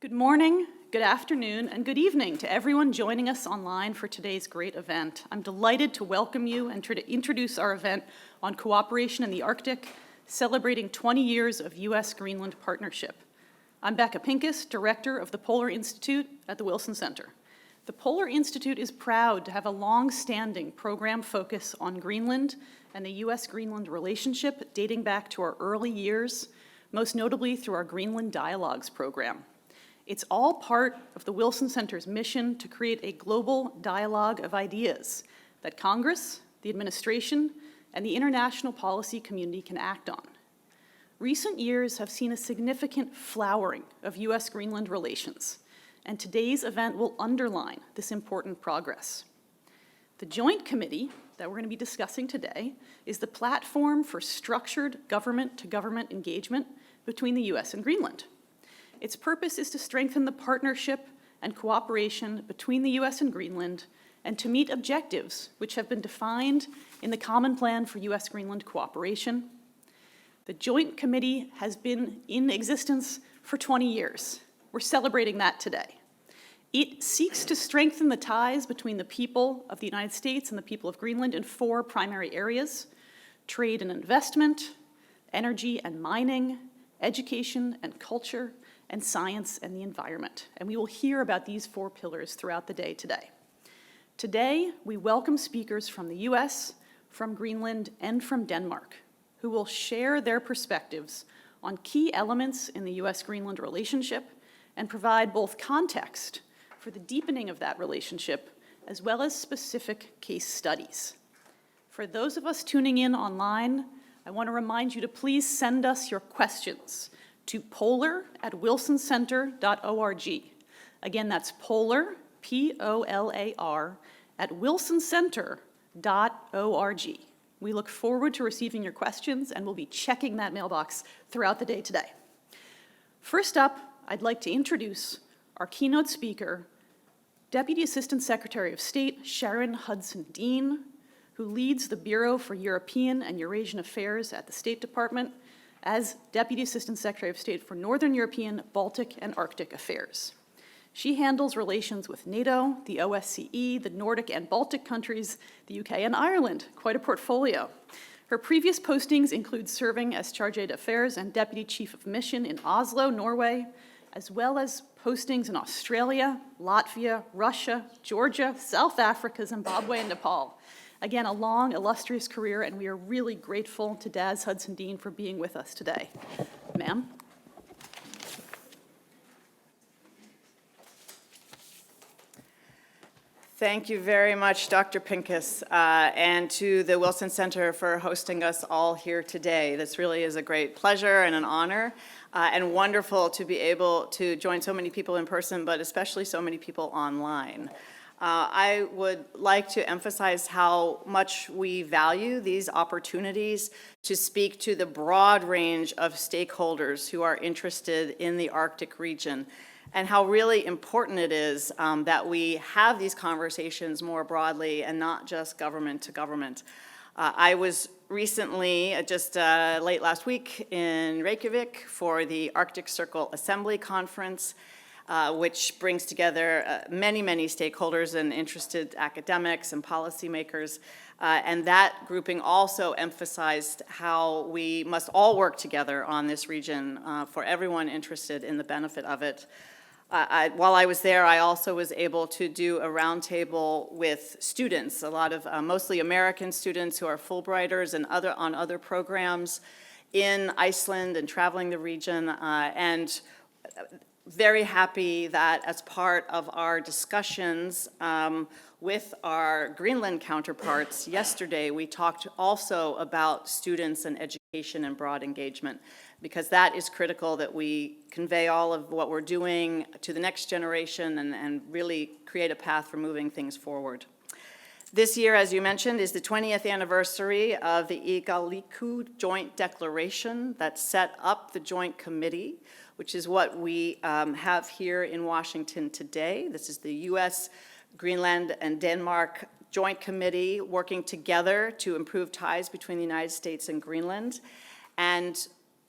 Good morning, good afternoon, and good evening to everyone joining us online for today's great event. I'm delighted to welcome you and to introduce our event on cooperation in the Arctic, celebrating 20 years of US-Greenland partnership. I'm Becca Pincus, Director of the Polar Institute at the Wilson Center. The Polar Institute is proud to have a long-standing program focus on Greenland and the US-Greenland relationship dating back to our early years, most notably through our Greenland Dialogues program. It's all part of the Wilson Center's mission to create a global dialogue of ideas that Congress, the administration, and the international policy community can act on. Recent years have seen a significant flowering of US-Greenland relations, and today's event will underline this important progress. The Joint Committee that we're going to be discussing today is the platform for structured government-to-government engagement between the US and Greenland. Its purpose is to strengthen the partnership and cooperation between the US and Greenland and to meet objectives which have been defined in the Common Plan for US-Greenland Cooperation. The Joint Committee has been in existence for 20 years. We're celebrating that today. It seeks to strengthen the ties between the people of the United States and the people of Greenland in 4 primary areas: trade and investment, energy and mining, education and culture, and science and the environment. And we will hear about these 4 pillars throughout the day today. Today, we welcome speakers from the US, from Greenland, and from Denmark, who will share their perspectives on key elements in the US-Greenland relationship and provide both context for the deepening of that relationship, as well as specific case studies. For those of us tuning in online, I want to remind you to please send us your questions to polar@wilsoncenter.org. Again, that's polar, P-O-L-A-R, @wilsoncenter.org. We look forward to receiving your questions, and we'll be checking that mailbox throughout the day today. First up, I'd like to introduce our keynote speaker, Deputy Assistant Secretary of State Sharon Hudson-Dean, who leads the Bureau for European and Eurasian Affairs at the State Department as Deputy Assistant Secretary of State for Northern European, Baltic, and Arctic Affairs. She handles relations with NATO, the OSCE, the Nordic and Baltic countries, the UK, and Ireland. Quite a portfolio. Her previous postings include serving as Chargé d'Affaires and Deputy Chief of Mission in Oslo, Norway, as well as postings in Australia, Latvia, Russia, Georgia, South Africa, Zimbabwe, and Nepal. Again, a long, illustrious career, and we are really grateful to Daz Hudson-Dean for being with us today. Ma'am. Thank you very much, Dr. Pincus, and to the Wilson Center for hosting us all here today. This really is a great pleasure and an honor, and wonderful to be able to join so many people in person, but especially so many people online. I would like to emphasize how much we value these opportunities to speak to the broad range of stakeholders who are interested in the Arctic region, and how really important it is that we have these conversations more broadly and not just government to government. I was recently, just late last week, in Reykjavik for the Arctic Circle Assembly Conference, which brings together many stakeholders and interested academics and policymakers. And that grouping also emphasized how we must all work together on this region for everyone interested in the benefit of it. While I was there, I also was able to do a roundtable with students, a lot of mostly American students who are Fulbrighters and on other programs in Iceland and traveling the region, and very happy that as part of our discussions with our Greenland counterparts yesterday, we talked also about students and education and broad engagement, because that is critical that we convey all of what we're doing to the next generation and really create a path for moving things forward. This year, as you mentioned, is the 20th anniversary of the Iqaluit Joint Declaration that set up the Joint Committee, which is what we have here in Washington today. This is the US, Greenland, and Denmark Joint Committee working together to improve ties between the United States and Greenland, and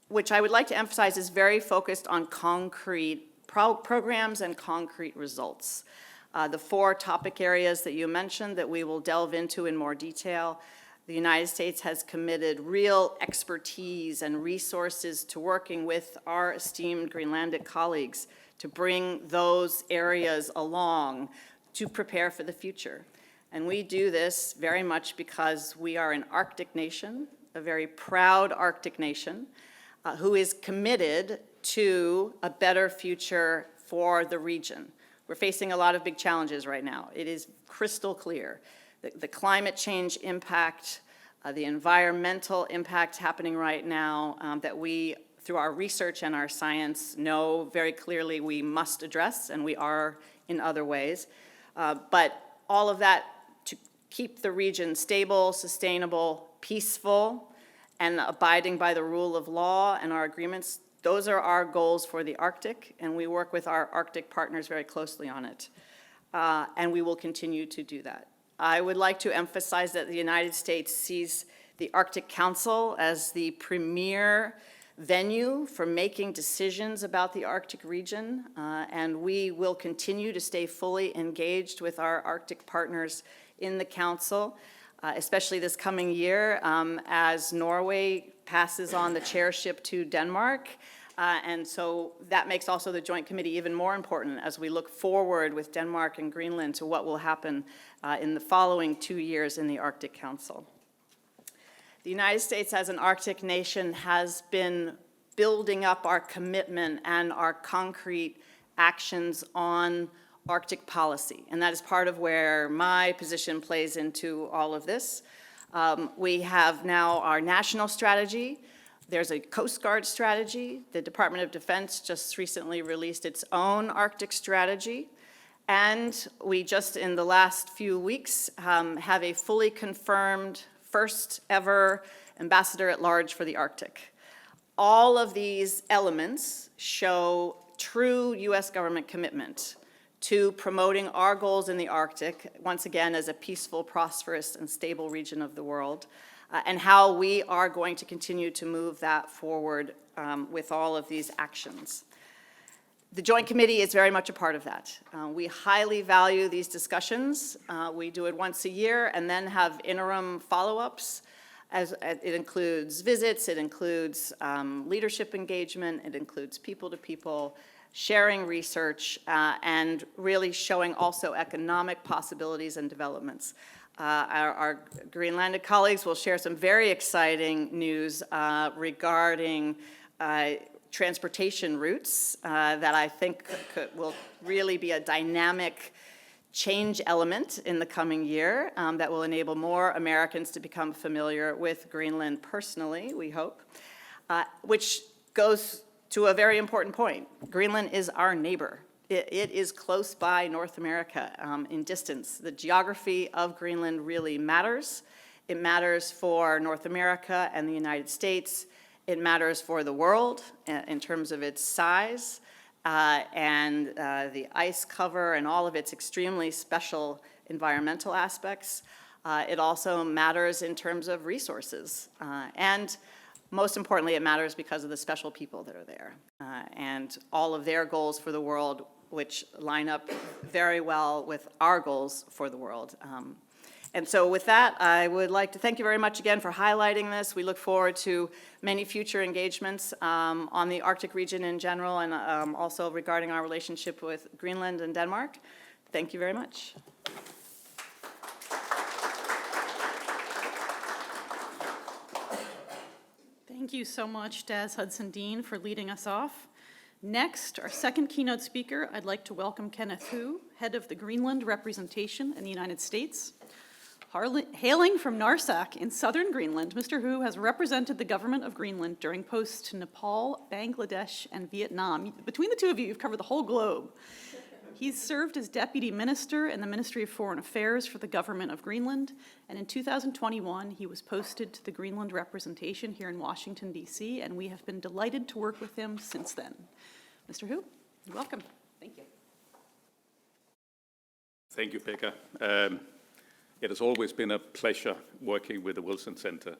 which I would like to emphasize is very focused on concrete programs and concrete results. The 4 topic areas that you mentioned that we will delve into in more detail. The United States has committed real expertise and resources to working with our esteemed Greenlandic colleagues to bring those areas along to prepare for the future. And we do this very much because we are an Arctic nation, a very proud Arctic nation, who is committed to a better future for the region. We're facing a lot of big challenges right now. It is crystal clear. The climate change impact, the environmental impact happening right now that we, through our research and our science, know very clearly we must address, and we are in other ways. But all of that to keep the region stable, sustainable, peaceful, and abiding by the rule of law and our agreements, those are our goals for the Arctic, and we work with our Arctic partners very closely on it. And we will continue to do that. I would like to emphasize that the United States sees the Arctic Council as the premier venue for making decisions about the Arctic region, and we will continue to stay fully engaged with our Arctic partners in the Council, especially this coming year as Norway passes on the chairship to Denmark. And so that makes also the Joint Committee even more important as we look forward with Denmark and Greenland to what will happen in the following 2 years in the Arctic Council. The United States as an Arctic nation has been building up our commitment and our concrete actions on Arctic policy, and that is part of where my position plays into all of this. We have now our national strategy. There's a Coast Guard strategy. The Department of Defense just recently released its own Arctic strategy. And we just, in the last few weeks, have a fully confirmed first ever ambassador at large for the Arctic. All of these elements show true U.S. government commitment to promoting our goals in the Arctic, once again, as a peaceful, prosperous, and stable region of the world, and how we are going to continue to move that forward with all of these actions. The Joint Committee is very much a part of that. We highly value these discussions. We do it once a year and then have interim follow-ups. It includes visits, it includes leadership engagement, it includes people-to-people, sharing research, and really showing also economic possibilities and developments. Our Greenlandic colleagues will share some very exciting news regarding transportation routes that I think will really be a dynamic change element in the coming year that will enable more Americans to become familiar with Greenland personally, we hope, which goes to a very important point. Greenland is our neighbor. It is close by North America in distance. The geography of Greenland really matters. It matters for North America and the United States. It matters for the world in terms of its size and the ice cover and all of its extremely special environmental aspects. It also matters in terms of resources. And most importantly, it matters because of the special people that are there and all of their goals for the world, which line up very well with our goals for the world. And so with that, I would like to thank you very much again for highlighting this. We look forward to many future engagements on the Arctic region in general and also regarding our relationship with Greenland and Denmark. Thank you very much. Thank you so much, Daz Hudson-Dean, for leading us off. Next, our second keynote speaker, I'd like to welcome Kenneth Høegh, head of the Greenland Representation in the United States. Hailing from Narsak in southern Greenland, Mr. Høegh has represented the government of Greenland during posts to Nepal, Bangladesh, and Vietnam. Between the two of you, you've covered the whole globe. He's served as deputy minister in the Ministry of Foreign Affairs for the government of Greenland, and in 2021, he was posted to the Greenland Representation here in Washington, D.C., and we have been delighted to work with him since then. Mr. Høegh, you're welcome. Thank you. Thank you, Pekka. It has always been a pleasure working with the Wilson Center,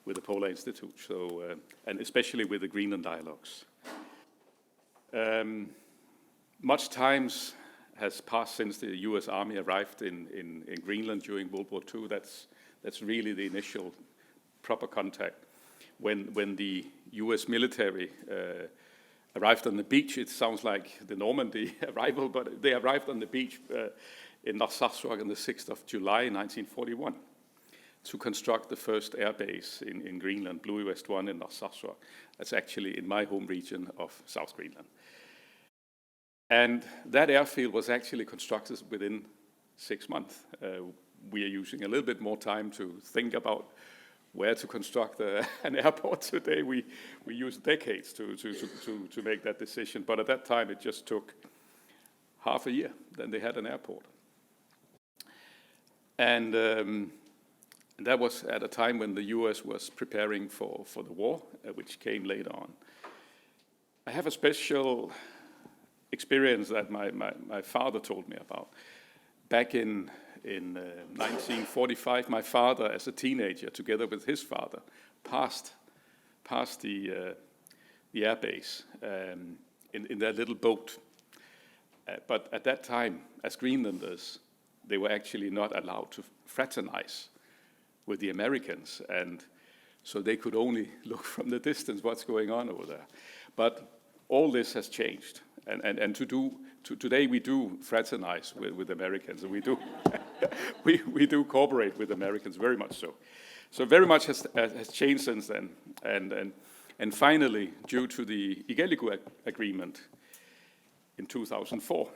with the Polar Institute, and especially with the Greenland Dialogues. Much time has passed since the US Army arrived in Greenland during World War II. That's really the initial proper contact. When the US military arrived on the beach, it sounds like the Normandy arrival, but they arrived on the beach in Narsarsuaq on the 6th of July 1941 to construct the first air base in Greenland, Bluie West 1 in Narsarsuaq. That's actually in my home region of South Greenland. And that airfield was actually constructed within 6 months. We are using a little bit more time to think about where to construct an airport today. We use decades to make that decision, but at that time it just took half a year, then they had an airport. And that was at a time when the US was preparing for the war, which came later on. I have a special experience that my father told me about. Back in 1945, my father, as a teenager, together with his father, passed the air base in their little boat. But at that time, as Greenlanders, they were actually not allowed to fraternize with the Americans, and so they could only look from the distance what's going on over there. But all this has changed, and today we do fraternize with Americans, and we do we do cooperate with Americans, very much so. So very much has changed since then, and finally, due to the Igaliku Agreement in 2004,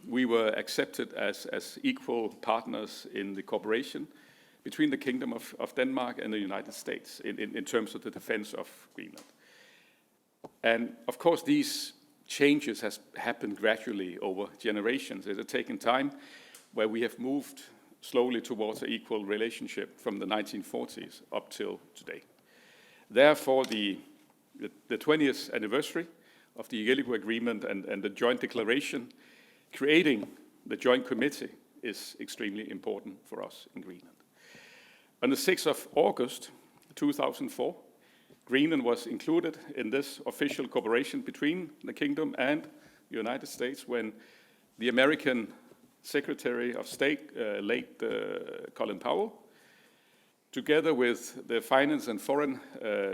we were accepted as equal partners in the cooperation between the Kingdom of Denmark and the United States in terms of the defense of Greenland. And of course, these changes has happened gradually over generations. It has taken time, where we have moved slowly towards an equal relationship from the 1940s up till today. Therefore, the 20th anniversary of the Igaliku Agreement and the joint declaration creating the Joint Committee is extremely important for us in Greenland. On the 6th of August 2004, Greenland was included in this official cooperation between the Kingdom and the United States when the American Secretary of State, late Colin Powell, together with the Finance and Foreign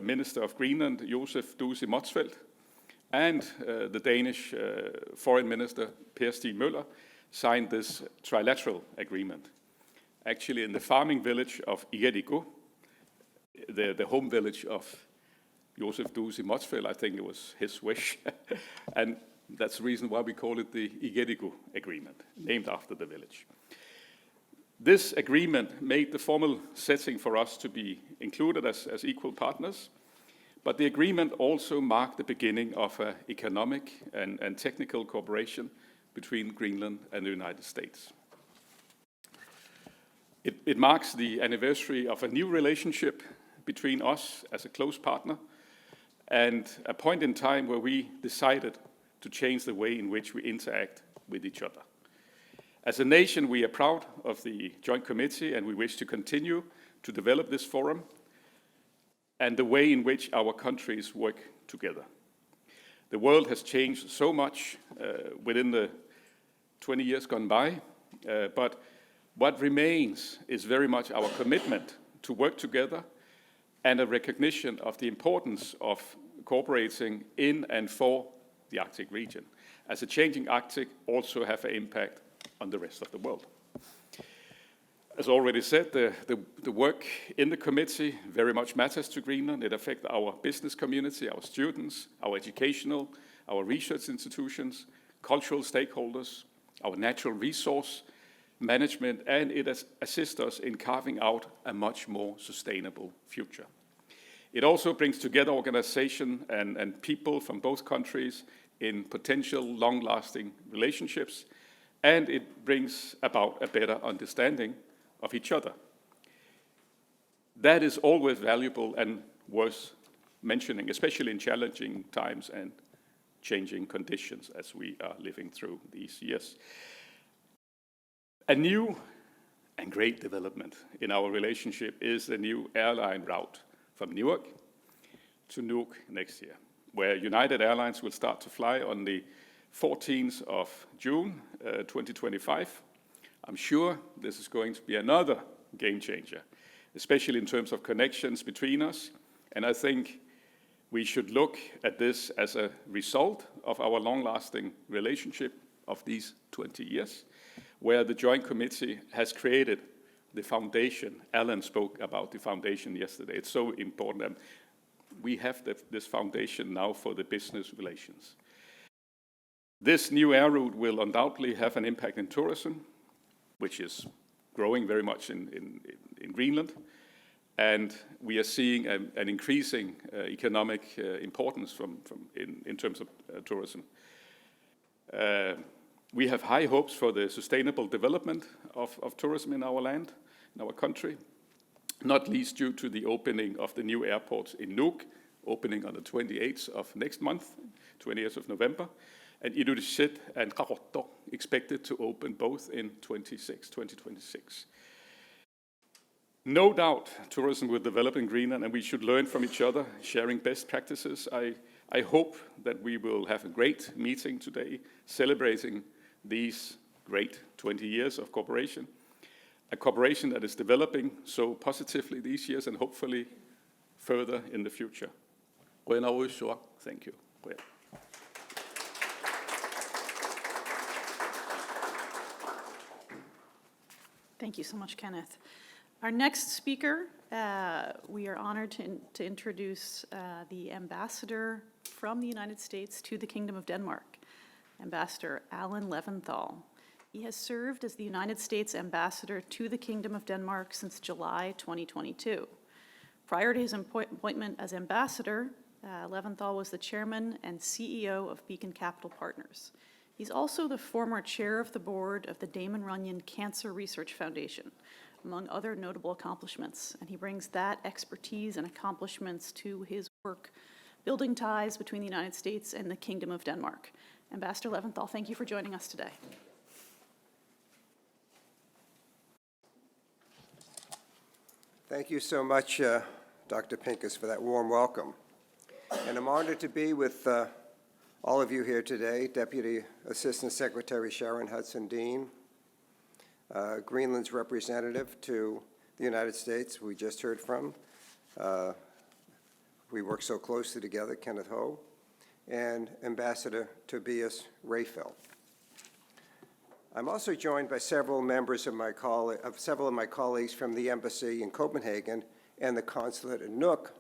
Minister of Greenland, Josef Duusi Motzfeldt, and the Danish Foreign Minister, Per Stig Møller, signed this trilateral agreement. Actually, in the farming village of Igaliku, the home village of Josef Duusi Motzfeldt, I think it was his wish, and that's the reason why we call it the Igaliku Agreement, named after the village. This agreement made the formal setting for us to be included as equal partners, but the agreement also marked the beginning of an economic and technical cooperation between Greenland and the United States. It marks the anniversary of a new relationship between us as a close partner, and a point in time where we decided to change the way in which we interact with each other. As a nation, we are proud of the Joint Committee, and we wish to continue to develop this forum and the way in which our countries work together. The world has changed so much within the 20 years gone by, but what remains is very much our commitment to work together and a recognition of the importance of cooperating in and for the Arctic region, as a changing Arctic also have an impact on the rest of the world. As already said, the work in the committee very much matters to Greenland. It affects our business community, our students, our educational, our research institutions, cultural stakeholders, our natural resource management, and it assists us in carving out a much more sustainable future. It also brings together organizations and people from both countries in potential long-lasting relationships, and it brings about a better understanding of each other. That is always valuable and worth mentioning, especially in challenging times and changing conditions as we are living through these years. A new and great development in our relationship is the new airline route from Newark to Nuuk next year, where United Airlines will start to fly on the 14th of June 2025. I'm sure this is going to be another game changer, especially in terms of connections between us. And I think we should look at this as a result of our long-lasting relationship of these 20 years, where the Joint Committee has created the foundation. Alan spoke about the foundation yesterday. It's so important. And we have this foundation now for the business relations. This new air route will undoubtedly have an impact in tourism, which is growing very much in Greenland. And we are seeing an increasing economic importance in terms of tourism. We have high hopes for the sustainable development of tourism in our land, in our country, not least due to the opening of the new airports in Nuuk, opening on the 28th of next month, 28th of November, and Ilulissat and Qaqortoq expected to open both in 2026. No doubt tourism will develop in Greenland, and we should learn from each other, sharing best practices. I hope that we will have a great meeting today, celebrating these great 20 years of cooperation, a cooperation that is developing so positively these years and hopefully further in the future. Thank you. Thank you so much, Kenneth. Our next speaker, we are honored to introduce the ambassador from the United States to the Kingdom of Denmark, Ambassador Alan Leventhal. He has served as the United States ambassador to the Kingdom of Denmark since July 2022. Prior to his appointment as ambassador, Leventhal was the chairman and CEO of Beacon Capital Partners. He's also the former chair of the board of the Damon Runyon Cancer Research Foundation, among other notable accomplishments, and he brings that expertise and accomplishments to his work building ties between the United States and the Kingdom of Denmark. Ambassador Leventhal, thank you for joining us today. Thank you so much, Dr. Pincus, for that warm welcome. And I'm honored to be with all of you here today, Deputy Assistant Secretary Sharon Hudson-Dean, Greenland's representative to the United States, we just heard from. We work so closely together, Kenneth Høegh, and Ambassador Tobias Rehfeld. I'm also joined by several members of several of my colleagues from the embassy in Copenhagen and the consulate in Nuuk.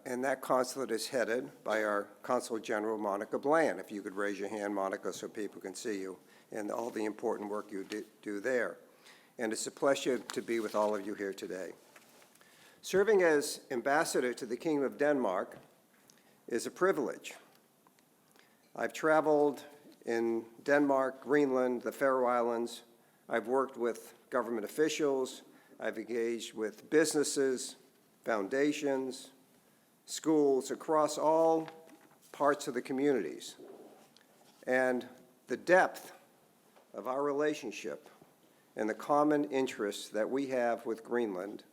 And that consulate is headed by our Consul General, Monica Bland. If you could raise your hand, Monica, so people can see you and all the important work you do there. And it's a pleasure to be with all of you here today. Serving as ambassador to the Kingdom of Denmark is a privilege. I've traveled in Denmark, Greenland, the Faroe Islands. I've worked with government officials. I've engaged with businesses, foundations, schools across all parts of the communities. And the depth of our relationship and the common interests that we have with Greenland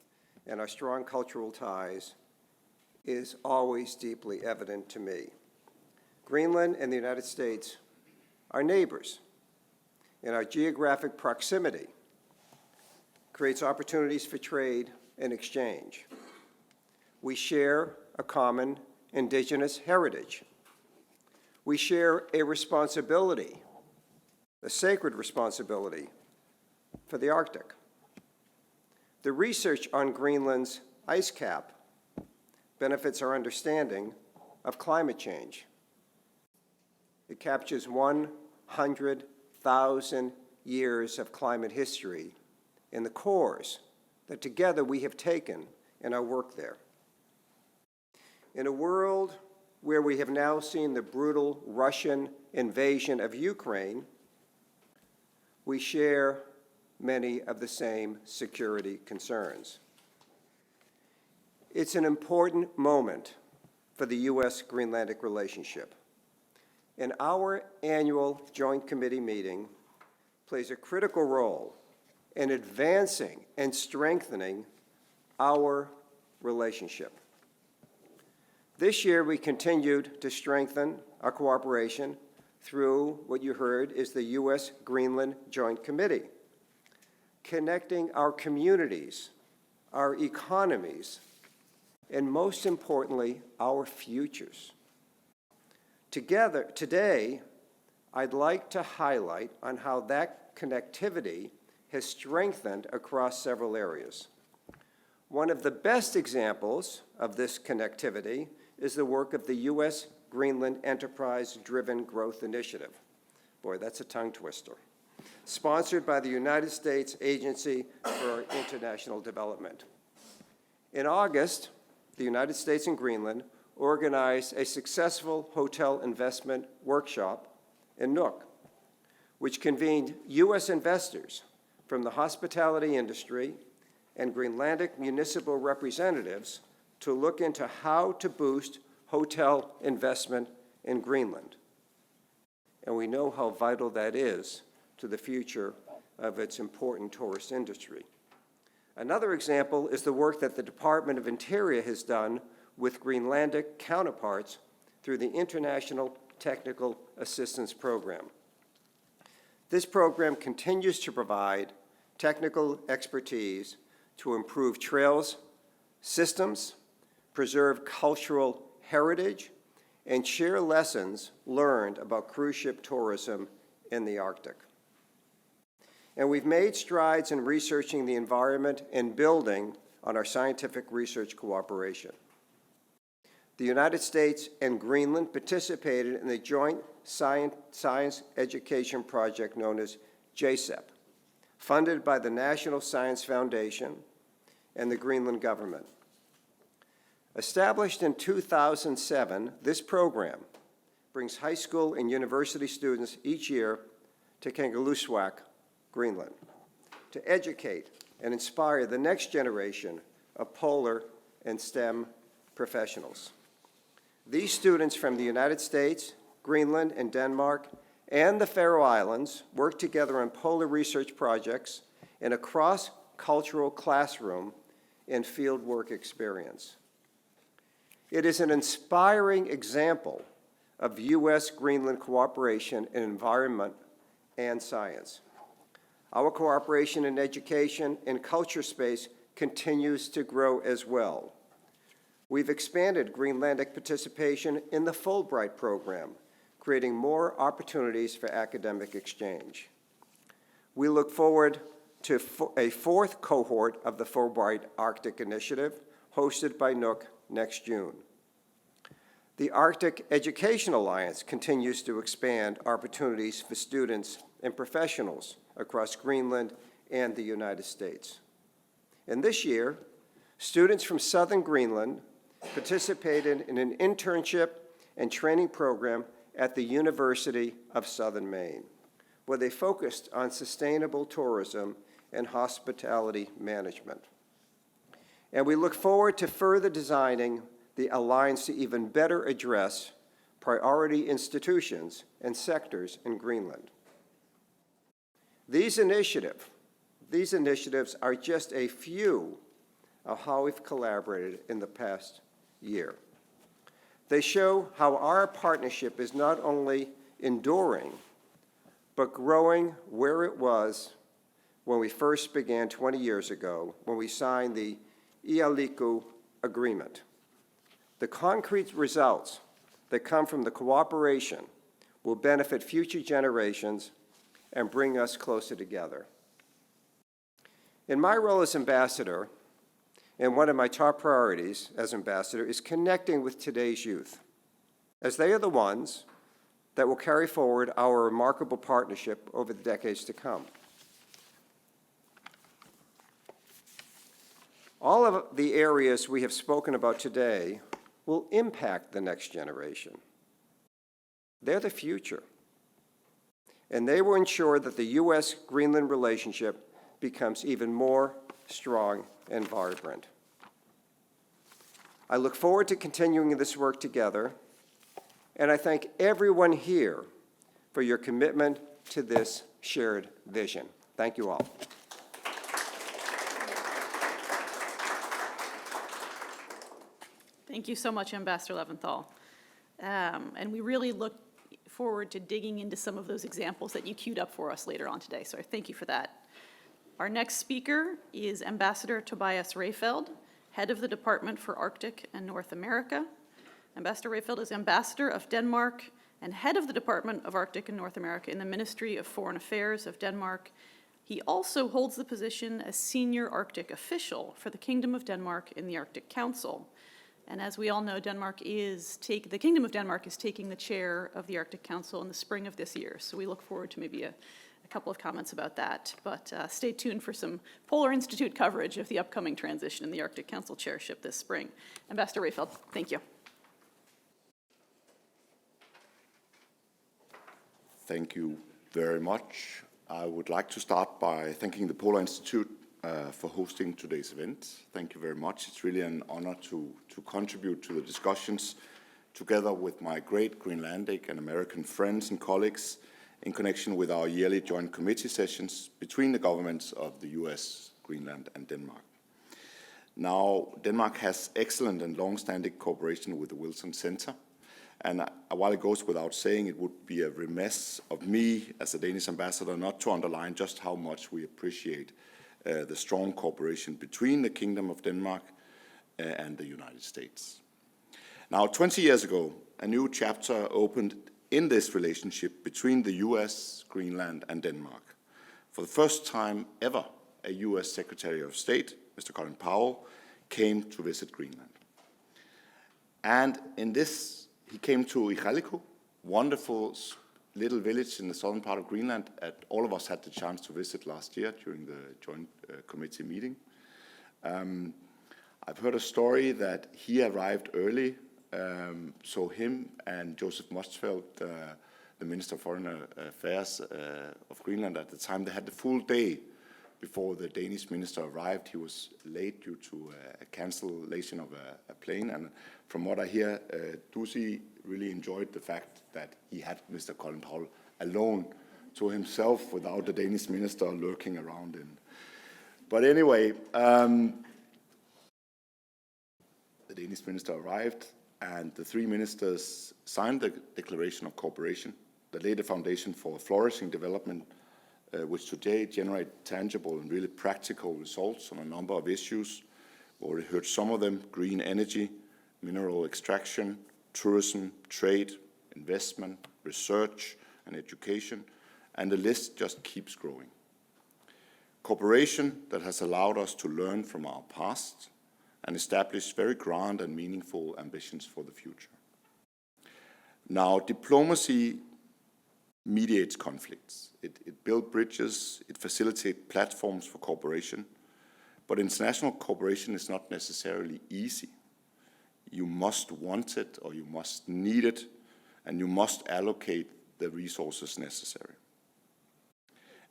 and our strong cultural ties is always deeply evident to me. Greenland and the United States are neighbors, and our geographic proximity creates opportunities for trade and exchange. We share a common indigenous heritage. We share a responsibility, a sacred responsibility for the Arctic. The research on Greenland's ice cap benefits our understanding of climate change. It captures 100,000 years of climate history in the cores that together we have taken in our work there. In a world where we have now seen the brutal Russian invasion of Ukraine, we share many of the same security concerns. It's an important moment for the US-Greenlandic relationship. And our annual Joint Committee meeting plays a critical role in advancing and strengthening our relationship. This year, we continued to strengthen our cooperation through what you heard is the US-Greenland Joint Committee, connecting our communities, our economies, and most importantly, our futures. Today, I'd like to highlight on how that connectivity has strengthened across several areas. One of the best examples of this connectivity is the work of the US-Greenland Enterprise-Driven Growth Initiative. Boy, that's a tongue twister. Sponsored by the United States Agency for International Development. In August, the United States and Greenland organized a successful hotel investment workshop in Nuuk, which convened U.S. investors from the hospitality industry and Greenlandic municipal representatives to look into how to boost hotel investment in Greenland. And we know how vital that is to the future of its important tourist industry. Another example is the work that the Department of Interior has done with Greenlandic counterparts through the International Technical Assistance Program. This program continues to provide technical expertise to improve trails, systems, preserve cultural heritage, and share lessons learned about cruise ship tourism in the Arctic. And we've made strides in researching the environment and building on our scientific research cooperation. The United States and Greenland participated in the joint science education project known as JSEP, funded by the National Science Foundation and the Greenland government. Established in 2007, this program brings high school and university students each year to Kangerlussuaq, Greenland, to educate and inspire the next generation of polar and STEM professionals. These students from the United States, Greenland, and Denmark, and the Faroe Islands work together on polar research projects in a cross-cultural classroom and fieldwork experience. It is an inspiring example of US-Greenland cooperation in environment and science. Our cooperation in education and culture space continues to grow as well. We've expanded Greenlandic participation in the Fulbright program, creating more opportunities for academic exchange. We look forward to a fourth cohort of the Fulbright Arctic Initiative, hosted by Nuuk next June. The Arctic Education Alliance continues to expand opportunities for students and professionals across Greenland and the United States. And this year, students from southern Greenland participated in an internship and training program at the University of Southern Maine, where they focused on sustainable tourism and hospitality management. And we look forward to further designing the alliance to even better address priority institutions and sectors in Greenland. These initiatives are just a few of how we've collaborated in the past year. They show how our partnership is not only enduring, but growing where it was when we first began 20 years ago, when we signed the Ialiku Agreement. The concrete results that come from the cooperation will benefit future generations and bring us closer together. In my role as ambassador, and one of my top priorities as ambassador is connecting with today's youth, as they are the ones that will carry forward our remarkable partnership over the decades to come. All of the areas we have spoken about today will impact the next generation. They're the future. And they will ensure that the US-Greenland relationship becomes even more strong and vibrant. I look forward to continuing this work together, and I thank everyone here for your commitment to this shared vision. Thank you all. Thank you so much, Ambassador Leventhal. And we really look forward to digging into some of those examples that you queued up for us later on today, so I thank you for that. Our next speaker is Ambassador Tobias Rehfeld, Head of the Department for Arctic and North America. Ambassador Rehfeld is Ambassador of Denmark and Head of the Department of Arctic and North America in the Ministry of Foreign Affairs of Denmark. He also holds the position as Senior Arctic Official for the Kingdom of Denmark in the Arctic Council. And as we all know, the Kingdom of Denmark is taking the chair of the Arctic Council in the spring of this year. So we look forward to maybe a couple of comments about that. But stay tuned for some Polar Institute coverage of the upcoming transition in the Arctic Council chairship this spring. Ambassador Rehfeld, thank you. Thank you very much. I would like to start by thanking the Polar Institute for hosting today's event. Thank you very much. It's really an honor to contribute to the discussions together with my great Greenlandic and American friends and colleagues in connection with our yearly joint committee sessions between the governments of the US, Greenland and Denmark. Now, Denmark has excellent and long-standing cooperation with the Wilson Center. And while it goes without saying, it would be a remiss of me as a Danish ambassador not to underline just how much we appreciate the strong cooperation between the Kingdom of Denmark and the United States. Now, 20 years ago, a new chapter opened in this relationship between the US, Greenland, and Denmark. For the first time ever, a US Secretary of State, Mr. Colin Powell, came to visit Greenland. And in this, he came to Iqaluit, wonderful little village in the southern part of Greenland. All of us had the chance to visit last year during the joint committee meeting. I've heard a story that he arrived early, so him and Joseph Motzfeldt, the Minister of Foreign Affairs of Greenland at the time, they had the full day before the Danish minister arrived. He was late due to a cancellation of a plane, and from what I hear, Dusi really enjoyed the fact that he had Mr. Colin Powell alone to himself without the Danish minister lurking around in. But anyway, the Danish minister arrived, and the three ministers signed the Declaration of Cooperation that laid the foundation for a flourishing development which today generate tangible and really practical results on a number of issues. We already heard some of them: green energy, mineral extraction, tourism, trade, investment, research, and education, and the list just keeps growing. Cooperation that has allowed us to learn from our past and establish very grand and meaningful ambitions for the future. Now, diplomacy mediates conflicts. It builds bridges, it facilitates platforms for cooperation, but international cooperation is not necessarily easy. You must want it, or you must need it, and you must allocate the resources necessary.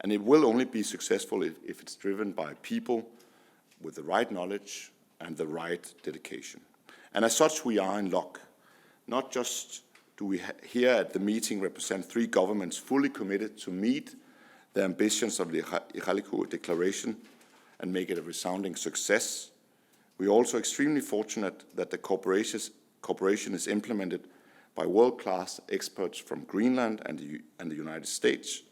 And it will only be successful if it's driven by people with the right knowledge and the right dedication. And as such, we are in luck. Not just do we here at the meeting represent three governments fully committed to meet the ambitions of the Iqaluit Declaration and make it a resounding success. We are also extremely fortunate that the cooperation is implemented by world-class experts from Greenland and the United States,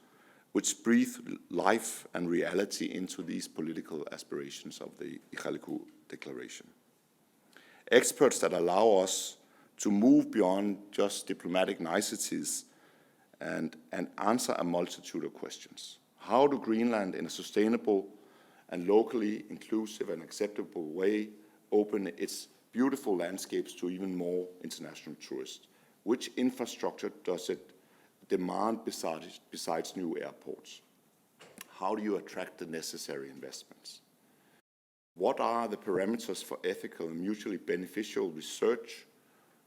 which breathe life and reality into these political aspirations of the Iqaluit Declaration. Experts that allow us to move beyond just diplomatic niceties and answer a multitude of questions. How do Greenland, in a sustainable and locally inclusive and acceptable way, open its beautiful landscapes to even more international tourists? Which infrastructure does it demand besides new airports? How do you attract the necessary investments? What are the parameters for ethical and mutually beneficial research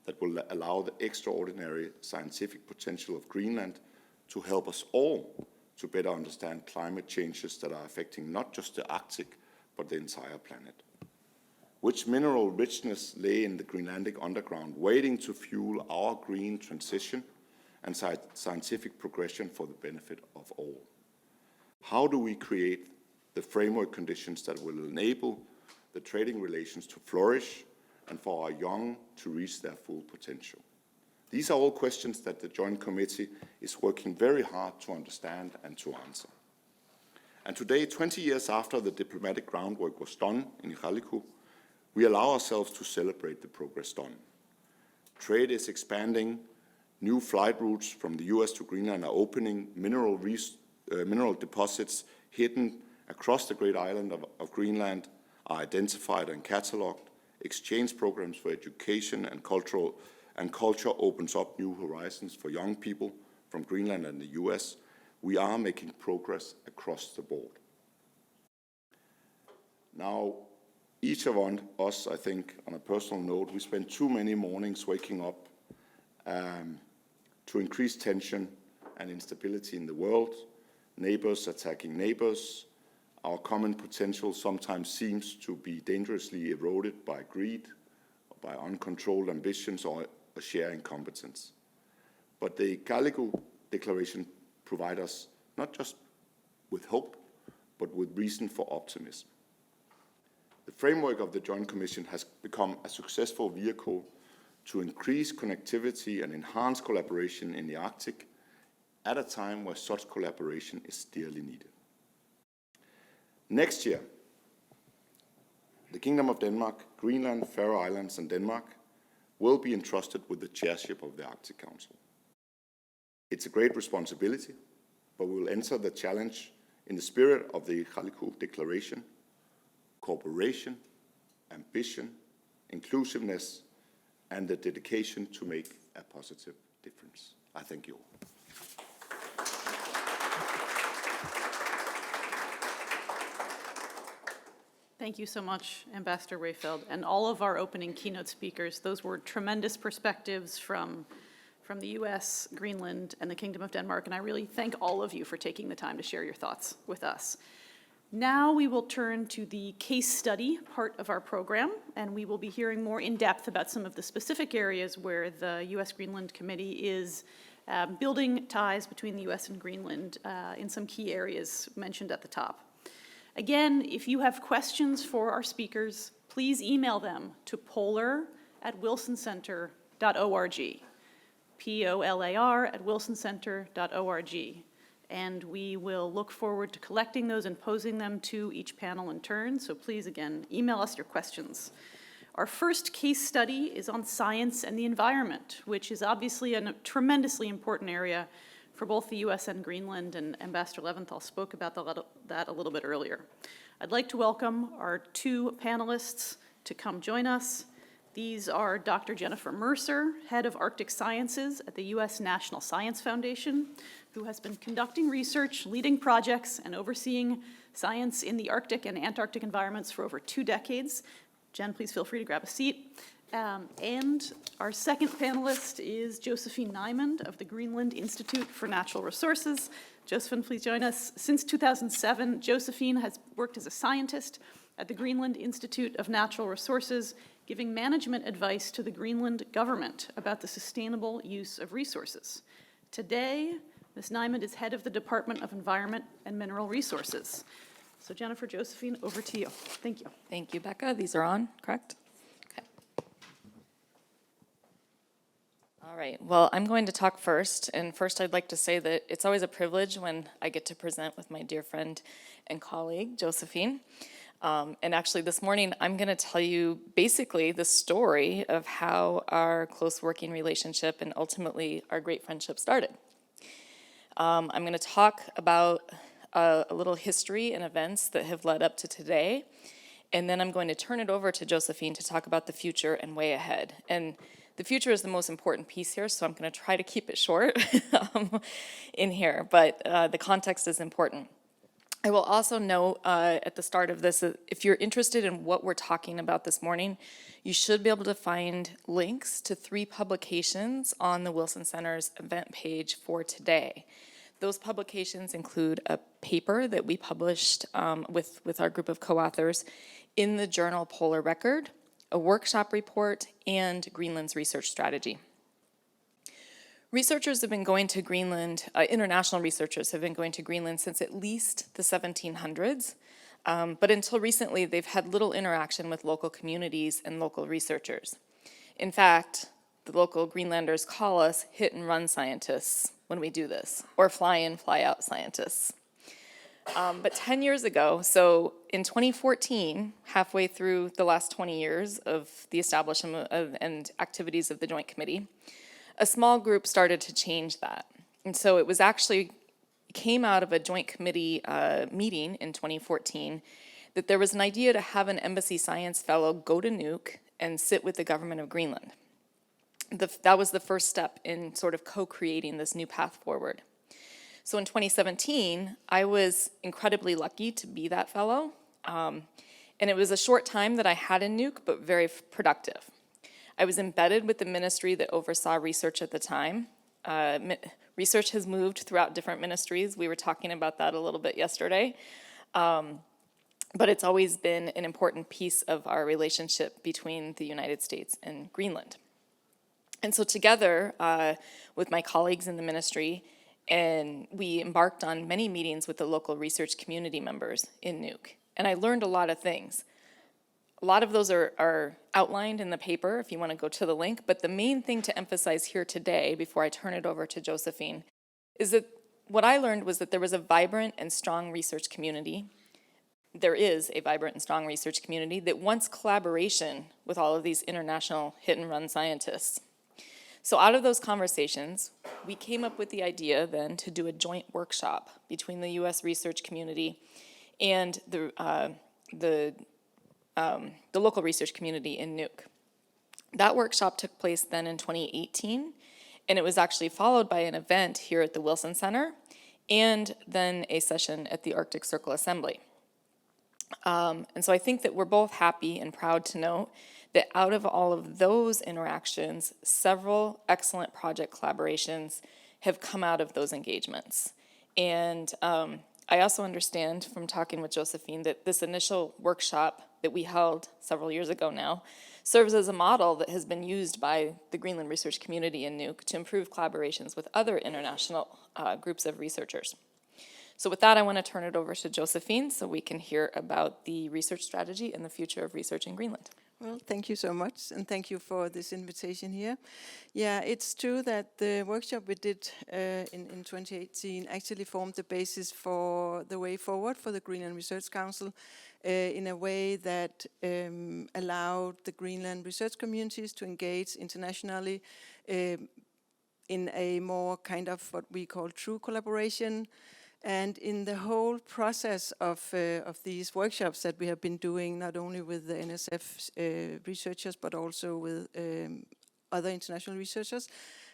that will allow the extraordinary scientific potential of Greenland to help us all to better understand climate changes that are affecting not just the Arctic, but the entire planet? Which mineral richness lay in the Greenlandic underground, waiting to fuel our green transition and scientific progression for the benefit of all? How do we create the framework conditions that will enable the trading relations to flourish and for our young to reach their full potential? These are all questions that the Joint Committee is working very hard to understand and to answer. And today, 20 years after the diplomatic groundwork was done in Iqaluit, we allow ourselves to celebrate the progress done. Trade is expanding, new flight routes from the US to Greenland are opening, mineral deposits hidden across the great island of Greenland are identified and catalogued, exchange programs for education and culture opens up new horizons for young people from Greenland and the US. We are making progress across the board. Now, each of us, I think, on a personal note, we spend too many mornings waking up to increase tension and instability in the world, neighbors attacking neighbors. Our common potential sometimes seems to be dangerously eroded by greed, by uncontrolled ambitions, or a sharing competence. But the Iqaluit Declaration provides us not just with hope, but with reason for optimism. The framework of the Joint Commission has become a successful vehicle to increase connectivity and enhance collaboration in the Arctic at a time where such collaboration is dearly needed. Next year, the Kingdom of Denmark, Greenland, Faroe Islands, and Denmark will be entrusted with the chairship of the Arctic Council. It's a great responsibility, but we will enter the challenge in the spirit of the Iqaluit Declaration: cooperation, ambition, inclusiveness, and the dedication to make a positive difference. I thank you all. Thank you so much, Ambassador Rehfeld, and all of our opening keynote speakers. Those were tremendous perspectives from the US, Greenland, and the Kingdom of Denmark, and I really thank all of you for taking the time to share your thoughts with us. Now we will turn to the case study part of our program, and we will be hearing more in depth about some of the specific areas where the US-Greenland Committee is building ties between the US and Greenland in some key areas mentioned at the top. Again, if you have questions for our speakers, please email them to polar@wilsoncenter.org, POLAR@wilsoncenter.org. And we will look forward to collecting those and posing them to each panel in turn. So please, again, email us your questions. Our first case study is on science and the environment, which is obviously a tremendously important area for both the US and Greenland, and Ambassador Leventhal spoke about that a little bit earlier. I'd like to welcome our two panelists to come join us. These are Dr. Jennifer Mercer, Head of Arctic Sciences at the US National Science Foundation, who has been conducting research, leading projects, and overseeing science in the Arctic and Antarctic environments for over 2 decades. Jen, please feel free to grab a seat. And our second panelist is Josephine Nymand of the Greenland Institute for Natural Resources. Josephine, please join us. Since 2007, Josephine has worked as a scientist at the Greenland Institute of Natural Resources, giving management advice to the Greenland government about the sustainable use of resources. Today, Ms. Nymand is head of the Department of Environment and Mineral Resources. So Jennifer, Josephine, over to you. Thank you. Thank you, Becca. These are on, correct? Okay. All right, well, I'm going to talk first. And first, I'd like to say that it's always a privilege when I get to present with my dear friend and colleague, Josephine. And actually, this morning, I'm going to tell you basically the story of how our close working relationship and ultimately our great friendship started. I'm going to talk about a little history and events that have led up to today, and then I'm going to turn it over to Josephine to talk about the future and way ahead. And the future is the most important piece here, so I'm going to try to keep it short in here, but the context is important. I will also note at the start of this, if you're interested in what we're talking about this morning, you should be able to find links to 3 publications on the Wilson Center's event page for today. Those publications include a paper that we published with our group of co-authors in the journal Polar Record, a workshop report, and Greenland's research strategy. Researchers have been going to Greenland, international researchers have been going to Greenland since at least the 1700s, but until recently they've had little interaction with local communities and local researchers. In fact, the local Greenlanders call us hit and run scientists when we do this, or fly in, fly out scientists. But 10 years ago, so in 2014, halfway through the last 20 years of the establishment and activities of the Joint Committee, a small group started to change that. And so it was actually, came out of a Joint Committee meeting in 2014 that there was an idea to have an embassy science fellow go to Nuuk and sit with the government of Greenland. That was the first step in sort of co-creating this new path forward. So in 2017, I was incredibly lucky to be that fellow. And it was a short time that I had in Nuuk, but very productive. I was embedded with the ministry that oversaw research at the time. Research has moved throughout different ministries. We were talking about that a little bit yesterday. But it's always been an important piece of our relationship between the United States and Greenland. And so together with my colleagues in the ministry, and we embarked on many meetings with the local research community members in Nuuk. And I learned a lot of things. A lot of those are outlined in the paper if you want to go to the link, but the main thing to emphasize here today, before I turn it over to Josephine, is that what I learned was that there was a vibrant and strong research community. There is a vibrant and strong research community that wants collaboration with all of these international hit-and-run scientists. So out of those conversations, we came up with the idea then to do a joint workshop between the U.S. research community and the local research community in Nuuk. That workshop took place then in 2018, and it was actually followed by an event here at the Wilson Center and then a session at the Arctic Circle Assembly. And so I think that we're both happy and proud to note that out of all of those interactions, several excellent project collaborations have come out of those engagements. And I also understand from talking with Josephine that this initial workshop that we held several years ago now serves as a model that has been used by the Greenland research community in Nuuk to improve collaborations with other international groups of researchers. So with that, I want to turn it over to Josephine so we can hear about the research strategy and the future of research in Greenland. Well, thank you so much, and thank you for this invitation here. Yeah, it's true that the workshop we did in 2018 actually formed the basis for the way forward for the Greenland Research Council in a way that allowed the Greenland research communities to engage internationally in a more kind of what we call true collaboration. And in the whole process of these workshops that we have been doing, not only with the NSF researchers, but also with other international researchers,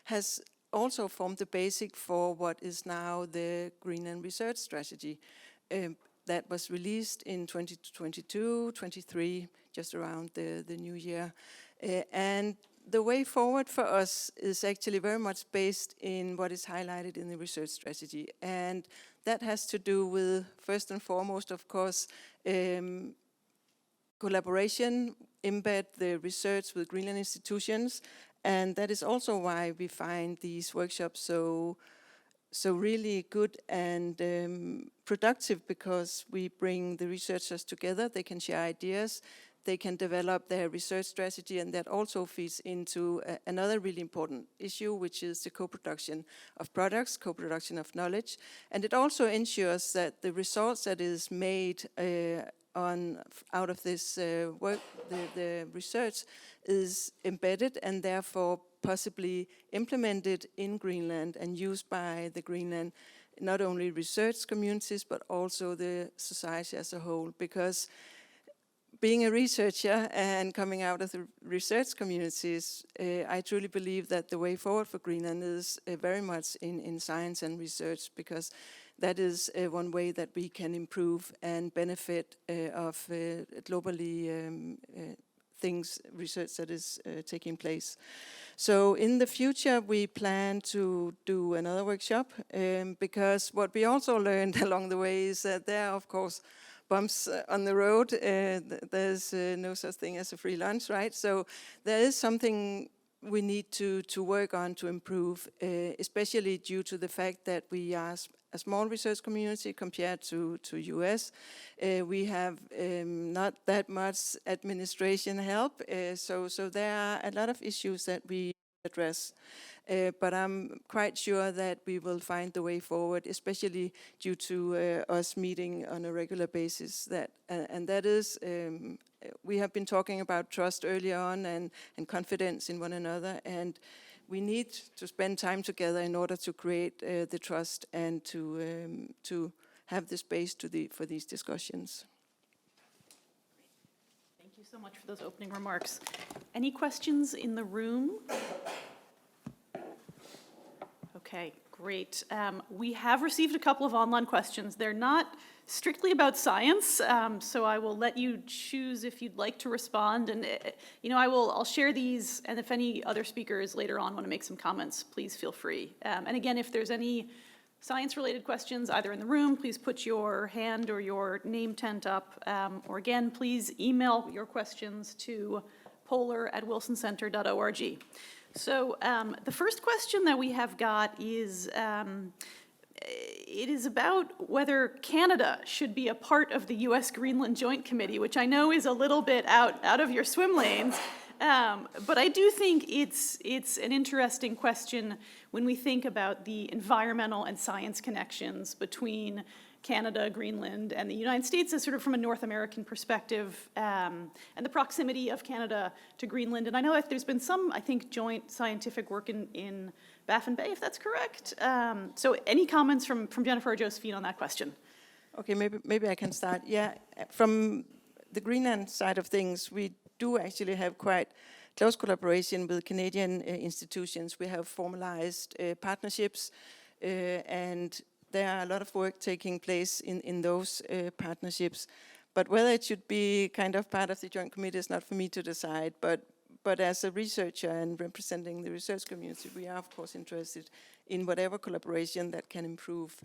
has also formed the basic for what is now the Greenland Research Strategy that was released in 2022, 23, just around the new year. And the way forward for us is actually very much based in what is highlighted in the research strategy. And that has to do with, first and foremost, of course, collaboration, embed the research with Greenland institutions. And that is also why we find these workshops so really good and productive, because we bring the researchers together, they can share ideas, they can develop their research strategy, and that also feeds into another really important issue, which is the co-production of products, co-production of knowledge. And it also ensures that the results that is made out of this work, the research, is embedded and therefore possibly implemented in Greenland and used by the Greenland, not only research communities, but also the society as a whole. Because being a researcher and coming out of the research communities, I truly believe that the way forward for Greenland is very much in science and research, because that is one way that we can improve and benefit of globally research that is taking place. So in the future, we plan to do another workshop, because what we also learned along the way is that there are, of course, bumps on the road. There's no such thing as a free lunch, right? So there is something we need to work on to improve, especially due to the fact that we are a small research community compared to US. We have not that much administration help, so there are a lot of issues that we address. But I'm quite sure that we will find the way forward, especially due to us meeting on a regular basis. And that is, we have been talking about trust earlier on and confidence in one another, and we need to spend time together in order to create the trust and to have the space for these discussions. Thank you so much for those opening remarks. Any questions in the room? Okay, great. We have received a couple of online questions. They're not strictly about science, so I will let you choose if you'd like to respond. And I'll share these, and if any other speakers later on want to make some comments, please feel free. And again, if there's any science-related questions, either in the room, please put your hand or your name tent up, or again, please email your questions to polar@wilsoncenter.org. So the first question that we have got is, it is about whether Canada should be a part of the US-Greenland Joint Committee, which I know is a little bit out of your swim lanes. But I do think it's an interesting question when we think about the environmental and science connections between Canada, Greenland, and the United States as sort of from a North American perspective, and the proximity of Canada to Greenland. And I know that there's been some, I think, joint scientific work in Baffin Bay, if that's correct. So any comments from Jennifer or Josephine on that question? Okay, maybe I can start. Yeah, from the Greenland side of things, we do actually have quite close collaboration with Canadian institutions. We have formalized partnerships, and there are a lot of work taking place in those partnerships. But whether it should be kind of part of the Joint Committee is not for me to decide. But as a researcher and representing the research community, we are, of course, interested in whatever collaboration that can improve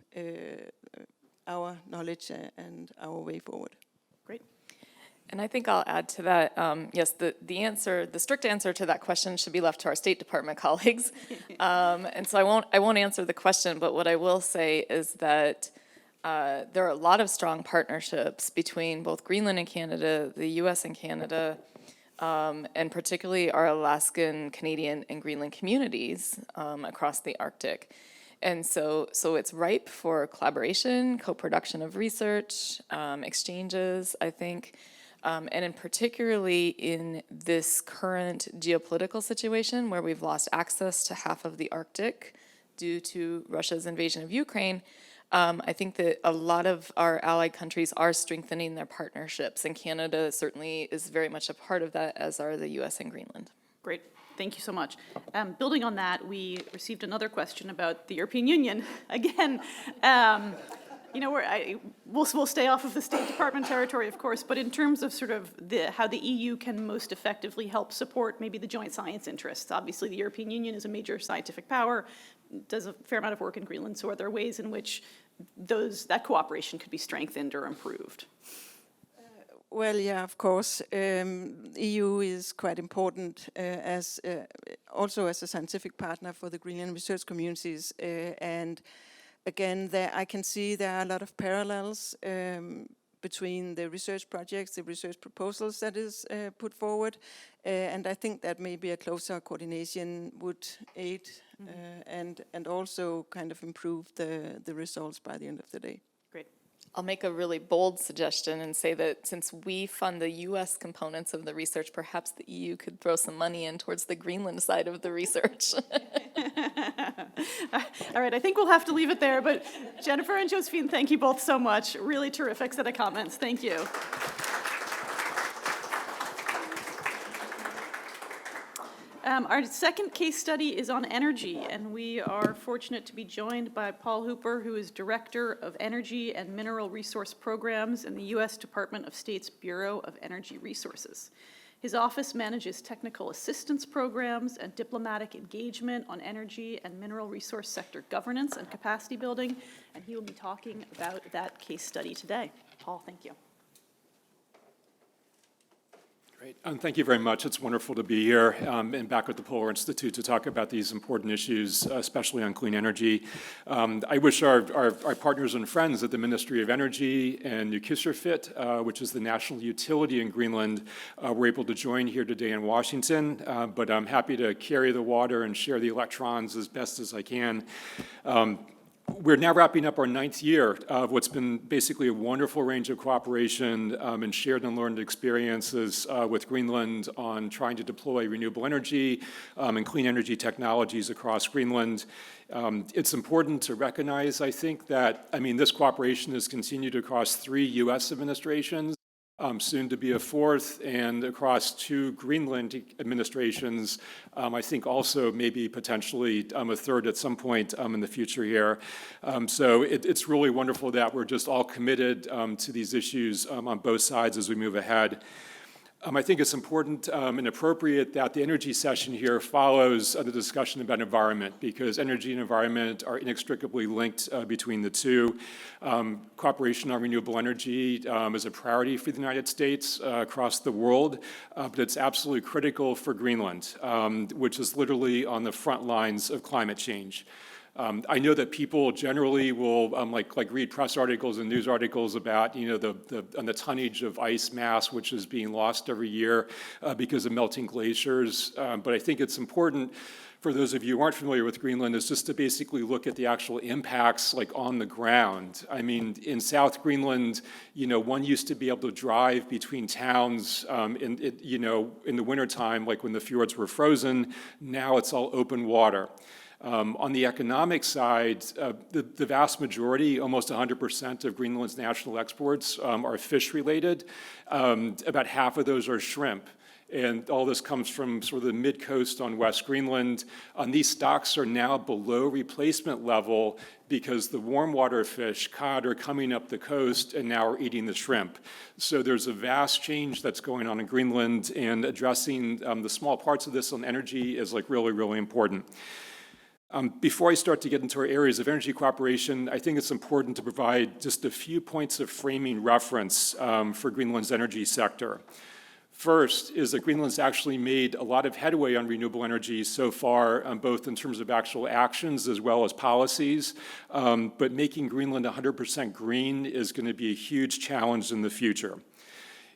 our knowledge and our way forward. Great. And I think I'll add to that, yes, the strict answer to that question should be left to our State Department colleagues. And so I won't answer the question, but what I will say is that there are a lot of strong partnerships between both Greenland and Canada, the US and Canada, and particularly our Alaskan, Canadian, and Greenland communities across the Arctic. And so it's ripe for collaboration, co-production of research, exchanges, I think. And in particularly in this current geopolitical situation where we've lost access to half of the Arctic due to Russia's invasion of Ukraine, I think that a lot of our allied countries are strengthening their partnerships, and Canada certainly is very much a part of that, as are the US and Greenland. Great. Thank you so much. Building on that, we received another question about the European Union. Again, we'll stay off of the State Department territory, of course, but in terms of sort of how the EU can most effectively help support maybe the joint science interests. Obviously, the European Union is a major scientific power, does a fair amount of work in Greenland, so are there ways in which that cooperation could be strengthened or improved? Well, yeah, of course. EU is quite important also as a scientific partner for the Greenland research communities. And again, I can see there are a lot of parallels between the research projects, the research proposals that is put forward. And I think that maybe a closer coordination would aid and also kind of improve the results by the end of the day. I'll make a really bold suggestion and say that since we fund the US components of the research, perhaps the EU could throw some money in towards the Greenland side of the research. All right, I think we'll have to leave it there, but Jennifer and Josephine, thank you both so much. Really terrific set of comments. Thank you. Our second case study is on energy, and we are fortunate to be joined by Paul Hooper, who is Director of Energy and Mineral Resource Programs in the U.S. Department of State's Bureau of Energy Resources. His office manages technical assistance programs and diplomatic engagement on energy and mineral resource sector governance and capacity building, and he will be talking about that case study today. Paul, thank you. Great. Thank you very much. It's wonderful to be here and back at the Polar Institute to talk about these important issues, especially on clean energy. I wish our partners and friends at the Ministry of Energy and Nukisserfit, which is the national utility in Greenland, were able to join here today in Washington, but I'm happy to carry the water and share the electrons as best as I can. We're now wrapping up our 9th year of what's been basically a wonderful range of cooperation and shared and learned experiences with Greenland on trying to deploy renewable energy and clean energy technologies across Greenland. It's important to recognize, I think, that, this cooperation has continued across 3 U.S. administrations, soon to be a 4th, and across 2 Greenland administrations, I think also maybe potentially a 3rd at some point in the future here. So it's really wonderful that we're just all committed to these issues on both sides as we move ahead. I think it's important and appropriate that the energy session here follows the discussion about environment, because energy and environment are inextricably linked between the two. Cooperation on renewable energy is a priority for the United States across the world, but it's absolutely critical for Greenland, which is literally on the front lines of climate change. I know that people generally will read press articles and news articles about the tonnage of ice mass which is being lost every year because of melting glaciers. But I think it's important for those of you who aren't familiar with Greenland is just to basically look at the actual impacts on the ground. In South Greenland, one used to be able to drive between towns in the wintertime, like when the fjords were frozen. Now it's all open water. On the economic side, the vast majority, almost 100% of Greenland's national exports are fish-related. About half of those are shrimp. And all this comes from sort of the mid-coast on West Greenland. These stocks are now below replacement level because the warm water fish, cod, are coming up the coast and now are eating the shrimp. So there's a vast change that's going on in Greenland, and addressing the small parts of this on energy is really, really important. Before I start to get into our areas of energy cooperation, I think it's important to provide just a few points of framing reference for Greenland's energy sector. First is that Greenland's actually made a lot of headway on renewable energy so far, both in terms of actual actions as well as policies. But making Greenland 100% green is going to be a huge challenge in the future.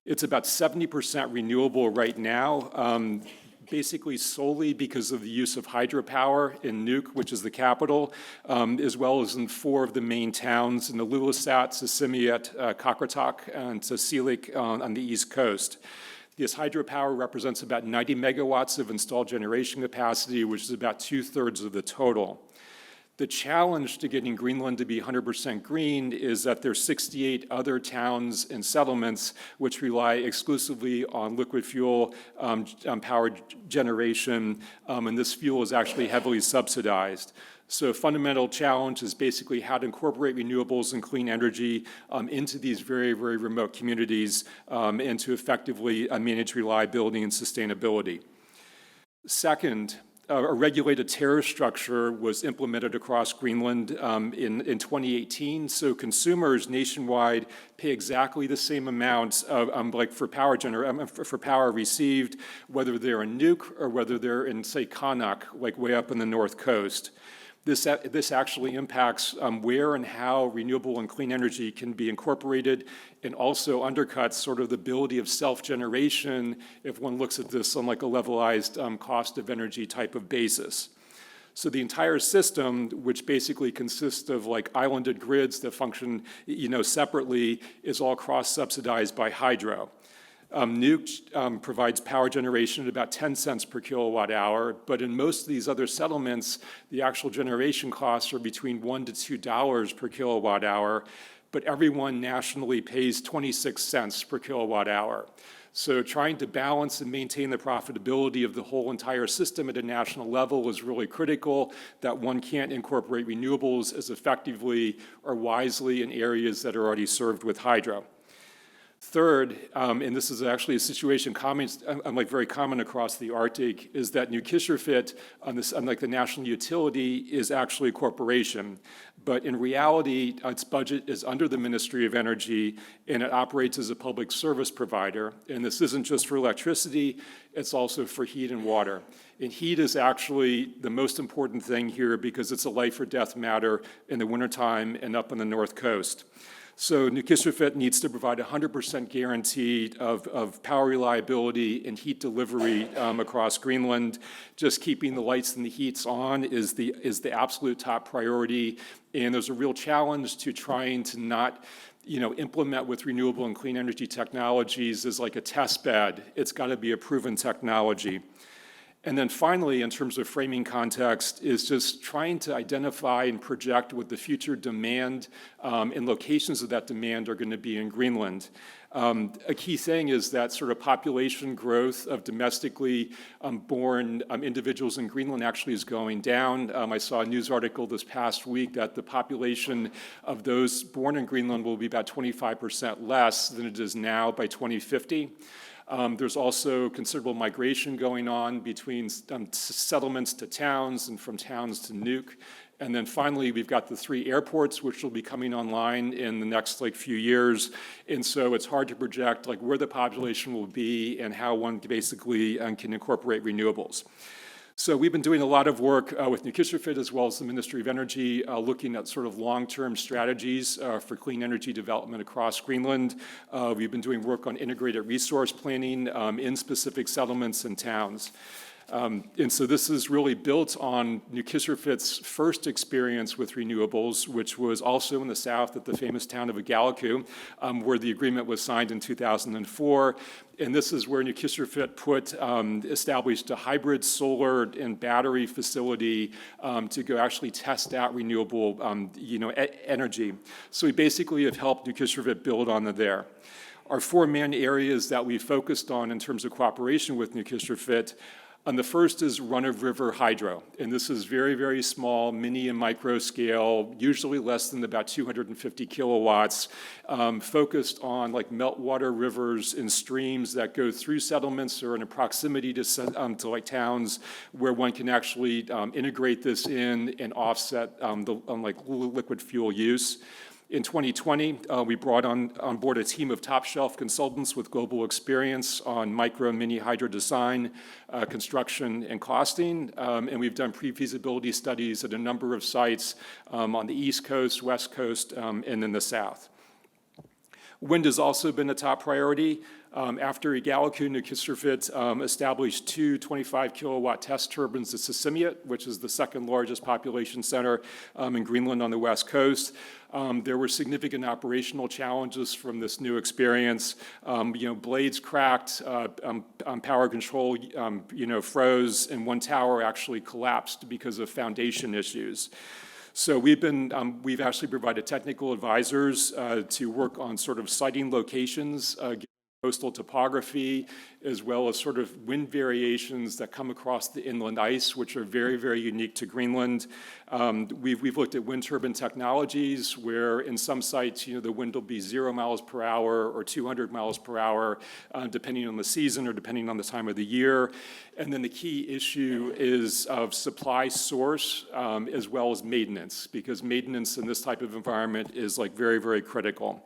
It's about 70% renewable right now. Basically solely because of the use of hydropower in Nuuk, which is the capital, as well as in 4 of the main towns in the Ilulissat, Sisimiut, Qaqortoq, and Silik on the east coast. This hydropower represents about 90 megawatts of installed generation capacity, which is about 2/3 of the total. The challenge to getting Greenland to be 100% green is that there's 68 other towns and settlements which rely exclusively on liquid fuel power generation, and this fuel is actually heavily subsidized. So a fundamental challenge is basically how to incorporate renewables and clean energy into these very, very remote communities and to effectively manage reliability and sustainability. Second, a regulated tariff structure was implemented across Greenland in 2018, so consumers nationwide pay exactly the same amounts for power received, whether they're in Nuuk or whether they're in, say, Qaanaaq, way up in the north coast. This actually impacts where and how renewable and clean energy can be incorporated, and also undercuts sort of the ability of self-generation if one looks at this on a levelized cost of energy type of basis. So the entire system, which basically consists of islanded grids that function separately, is all cross-subsidized by hydro. Nuuk provides power generation at about 10 cents per kilowatt hour, but in most of these other settlements, the actual generation costs are between $1 to $2 per kilowatt hour, but everyone nationally pays 26 cents per kilowatt hour. So trying to balance and maintain the profitability of the whole entire system at a national level is really critical, that one can't incorporate renewables as effectively or wisely in areas that are already served with hydro. Third, and this is actually a situation very common across the Arctic, is that Nukisserfit, unlike the national utility, is actually a corporation. But in reality, its budget is under the Ministry of Energy, and it operates as a public service provider. And this isn't just for electricity, it's also for heat and water. And heat is actually the most important thing here because it's a life or death matter in the wintertime and up on the North Coast. So Nukisserfit needs to provide 100% guarantee of power reliability and heat delivery across Greenland. Just keeping the lights and the heats on is the absolute top priority. And there's a real challenge to trying to not implement with renewable and clean energy technologies as like a test bed. It's got to be a proven technology. And then finally, in terms of framing context, is just trying to identify and project what the future demand and locations of that demand are going to be in Greenland. A key thing is that sort of population growth of domestically born individuals in Greenland actually is going down. I saw a news article this past week that the population of those born in Greenland will be about 25% less than it is now by 2050. There's also considerable migration going on between settlements to towns and from towns to Nuuk. And then finally, we've got the 3 airports, which will be coming online in the next few years. And so it's hard to project where the population will be and how one basically can incorporate renewables. So we've been doing a lot of work with Nukisserfit as well as the Ministry of Energy, looking at sort of long-term strategies for clean energy development across Greenland. We've been doing work on integrated resource planning in specific settlements and towns. And so this is really built on Nukisserfit's first experience with renewables, which was also in the south at the famous town of Igaliku, where the agreement was signed in 2004. And this is where Nukisserfit established a hybrid solar and battery facility to go actually test out renewable energy. So we basically have helped Nukisserfit build on there. Our 4 main areas that we focused on in terms of cooperation with Nukisserfit. And the first is run-of-river hydro, and this is very, very small, mini and micro scale, usually less than about 250 kilowatts, focused on meltwater rivers and streams that go through settlements or in a proximity to towns where one can actually integrate this in and offset the liquid fuel use. In 2020, we brought on board a team of top-shelf consultants with global experience on micro and mini hydro design, construction, and costing. And we've done pre-feasibility studies at a number of sites on the East Coast, West Coast, and in the South. Wind has also been a top priority. After Igaliku, Nukisserfit established 2 25-kilowatt test turbines at Sisimiut, which is the second largest population center in Greenland on the west coast. There were significant operational challenges from this new experience. Blades cracked, power control, froze, and one tower actually collapsed because of foundation issues. So we've actually provided technical advisors to work on sort of siting locations, coastal topography, as well as sort of wind variations that come across the inland ice, which are very, very unique to Greenland. We've looked at wind turbine technologies, where in some sites, the wind will be 0 miles per hour or 200 miles per hour, depending on the season or depending on the time of the year. And then the key issue is of supply source as well as maintenance, because maintenance in this type of environment is very, very critical.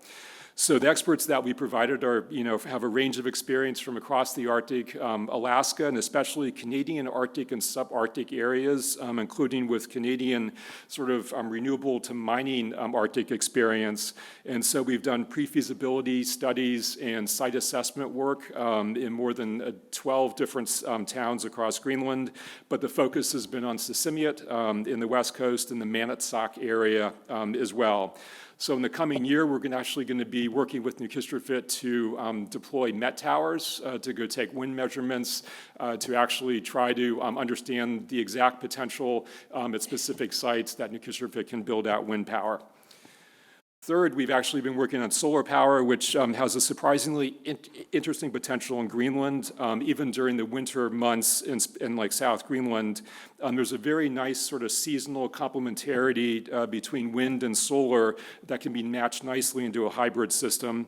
So the experts that we provided are, have a range of experience from across the Arctic, Alaska, and especially Canadian Arctic and subarctic areas, including with Canadian sort of renewable to mining Arctic experience. And so we've done pre-feasibility studies and site assessment work in more than 12 different towns across Greenland, but the focus has been on Sisimiut in the west coast and the Manitsoq area as well. So in the coming year, we're actually going to be working with Nukisserfit to deploy MET towers to go take wind measurements, to actually try to understand the exact potential at specific sites that Nukisserfit can build out wind power. Third, we've actually been working on solar power, which has a surprisingly interesting potential in Greenland. Even during the winter months in South Greenland, there's a very nice sort of seasonal complementarity between wind and solar that can be matched nicely into a hybrid system.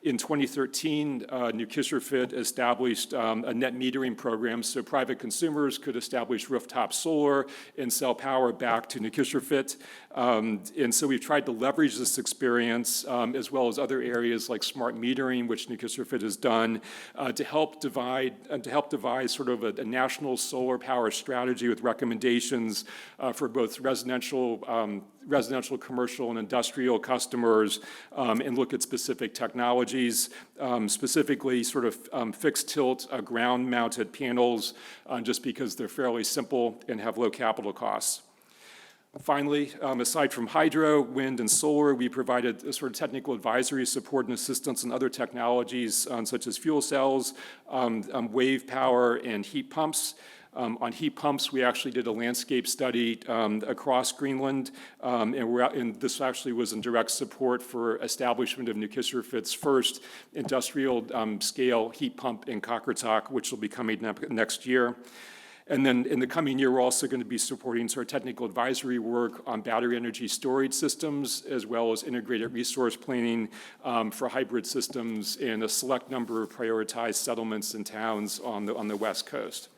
In 2013, Nukissiorfiit established a net metering program so private consumers could establish rooftop solar and sell power back to Nukissiorfiit. And so we've tried to leverage this experience as well as other areas like smart metering, which Nukissiorfiit has done, to help devise sort of a national solar power strategy with recommendations for both residential, commercial, and industrial customers, and look at specific technologies, specifically sort of fixed tilt ground-mounted panels, just because they're fairly simple and have low capital costs. Finally, aside from hydro, wind, and solar, we provided a sort of technical advisory support and assistance in other technologies such as fuel cells, wave power, and heat pumps. On heat pumps, we actually did a landscape study across Greenland, and this actually was in direct support for establishment of Nukissiorfiit's first industrial scale heat pump in Qaqortoq, which will be coming up next year. And then in the coming year, we're also going to be supporting sort of technical advisory work on battery energy storage systems, as well as integrated resource planning for hybrid systems in a select number of prioritized settlements and towns on the West Coast.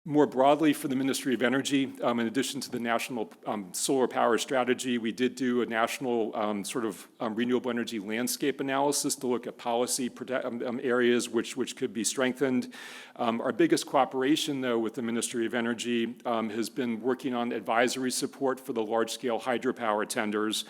More broadly, for the Ministry of Energy, in addition to the national solar power strategy, we did do a national renewable energy landscape analysis to look at policy areas which could be strengthened. Our biggest cooperation, though, with the Ministry of Energy has been working on advisory support for the large-scale hydropower tenders.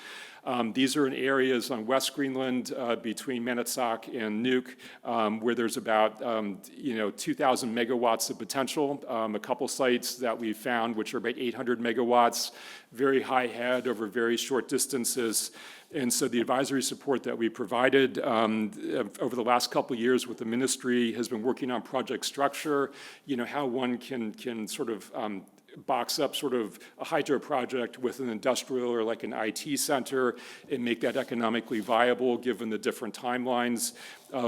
These are in areas on West Greenland between Maniitsoq and Nuuk, where there's about 2,000 megawatts of potential. A couple sites that we've found which are about 800 megawatts, very high head over very short distances. And so the advisory support that we provided over the last couple of years with the ministry has been working on project structure, how one can sort of box up sort of a hydro project with an industrial or like an IT center and make that economically viable given the different timelines.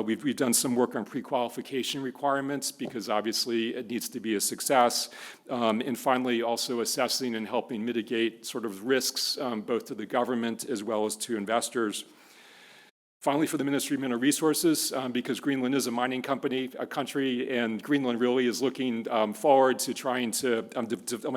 We've done some work on pre-qualification requirements because obviously it needs to be a success. And finally, also assessing and helping mitigate sort of risks both to the government as well as to investors. Finally, for the Ministry of Mineral Resources, because Greenland is a mining country, and Greenland really is looking forward to trying to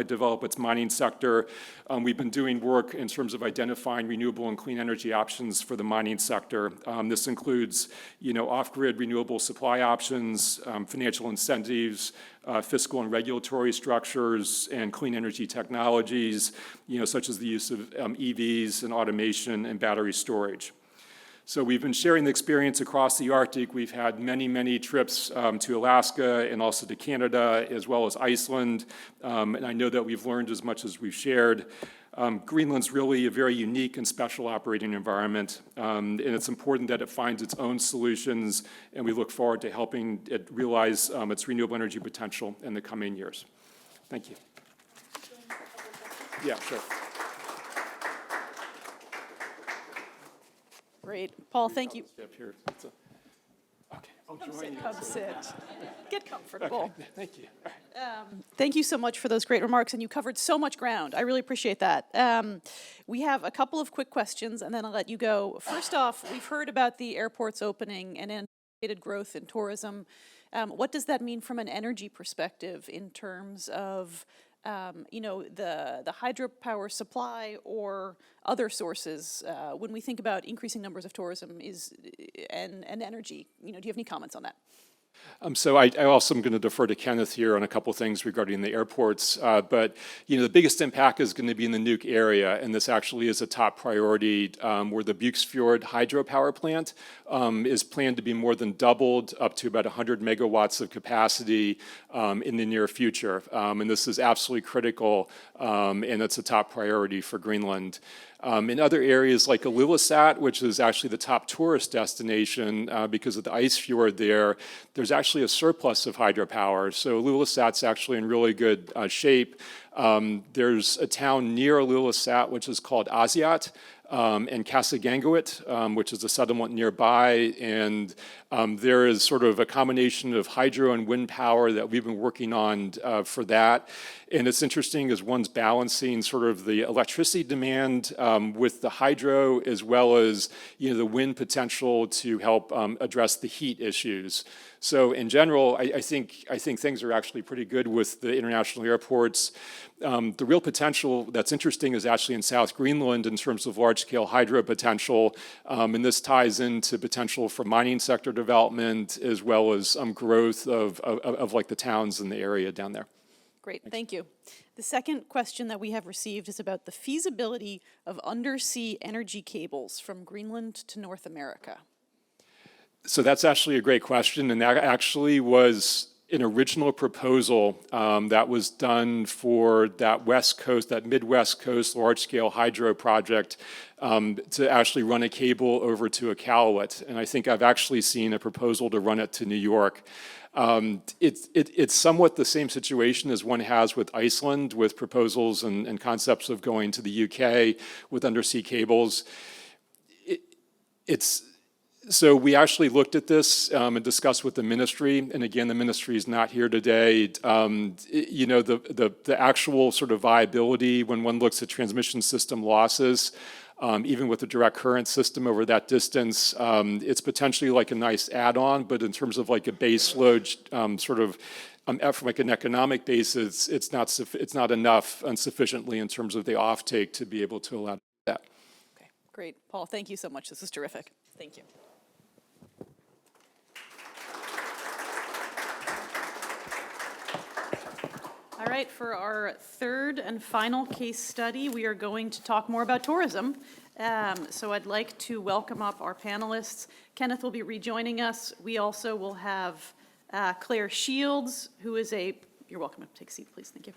develop its mining sector. We've been doing work in terms of identifying renewable and clean energy options for the mining sector. This includes, off-grid renewable supply options, financial incentives, fiscal and regulatory structures, and clean energy technologies, such as the use of EVs and automation and battery storage. So we've been sharing the experience across the Arctic. We've had many, many trips to Alaska and also to Canada, as well as Iceland. And I know that we've learned as much as we've shared. Greenland's really a very unique and special operating environment, and it's important that it finds its own solutions, and we look forward to helping it realize its renewable energy potential in the coming years. Thank you. Yeah, sure. Great. Paul, thank you. Up here. Okay, I'll join you. Come sit. Get comfortable. Okay, thank you. Thank you so much for those great remarks, and you covered so much ground. I really appreciate that. We have a couple of quick questions, and then I'll let you go. First off, we've heard about the airport's opening and anticipated growth in tourism. What does that mean from an energy perspective in terms of the hydropower supply or other sources when we think about increasing numbers of tourism and energy? Do you have any comments on that? So I also am going to defer to Kenneth here on a couple things regarding the airports. But, the biggest impact is going to be in the Nuuk area, and this actually is a top priority where the Bukesfjord hydropower plant is planned to be more than doubled up to about 100 megawatts of capacity in the near future. And this is absolutely critical, and it's a top priority for Greenland. In other areas like Ilulissat, which is actually the top tourist destination because of the ice fjord there's actually a surplus of hydropower. So Ilulissat's actually in really good shape. There's a town near Ilulissat which is called Asiat, and Kasagangawit, which is a settlement nearby, and there is sort of a combination of hydro and wind power that we've been working on for that. And it's interesting as one's balancing sort of the electricity demand with the hydro, as well as the wind potential to help address the heat issues. So in general, I think things are actually pretty good with the international airports. The real potential that's interesting is actually in South Greenland in terms of large-scale hydro potential, and this ties into potential for mining sector development as well as growth of like the towns in the area down there. Great, thank you. The second question that we have received is about the feasibility of undersea energy cables from Greenland to North America. So that's actually a great question, and that actually was an original proposal that was done for that West Coast, that Midwest Coast large-scale hydro project to actually run a cable over to Iqaluit. And I think I've actually seen a proposal to run it to New York. It's somewhat the same situation as one has with Iceland, with proposals and concepts of going to the UK with undersea cables. So we actually looked at this and discussed with the ministry, and again, the ministry is not here today. The actual sort of viability when one looks at transmission system losses, even with the direct current system over that distance, it's potentially like a nice add-on, but in terms of like a base load sort of from like an economic basis, it's not enough and sufficiently in terms of the offtake to be able to allow that. Okay, great. Paul, thank you so much. This is terrific. Thank you. All right, for our third and final case study, we are going to talk more about tourism. So I'd like to welcome up our panelists. Kenneth will be rejoining us. We also will have Claire Shields, who is you're welcome to take a seat, please, thank you.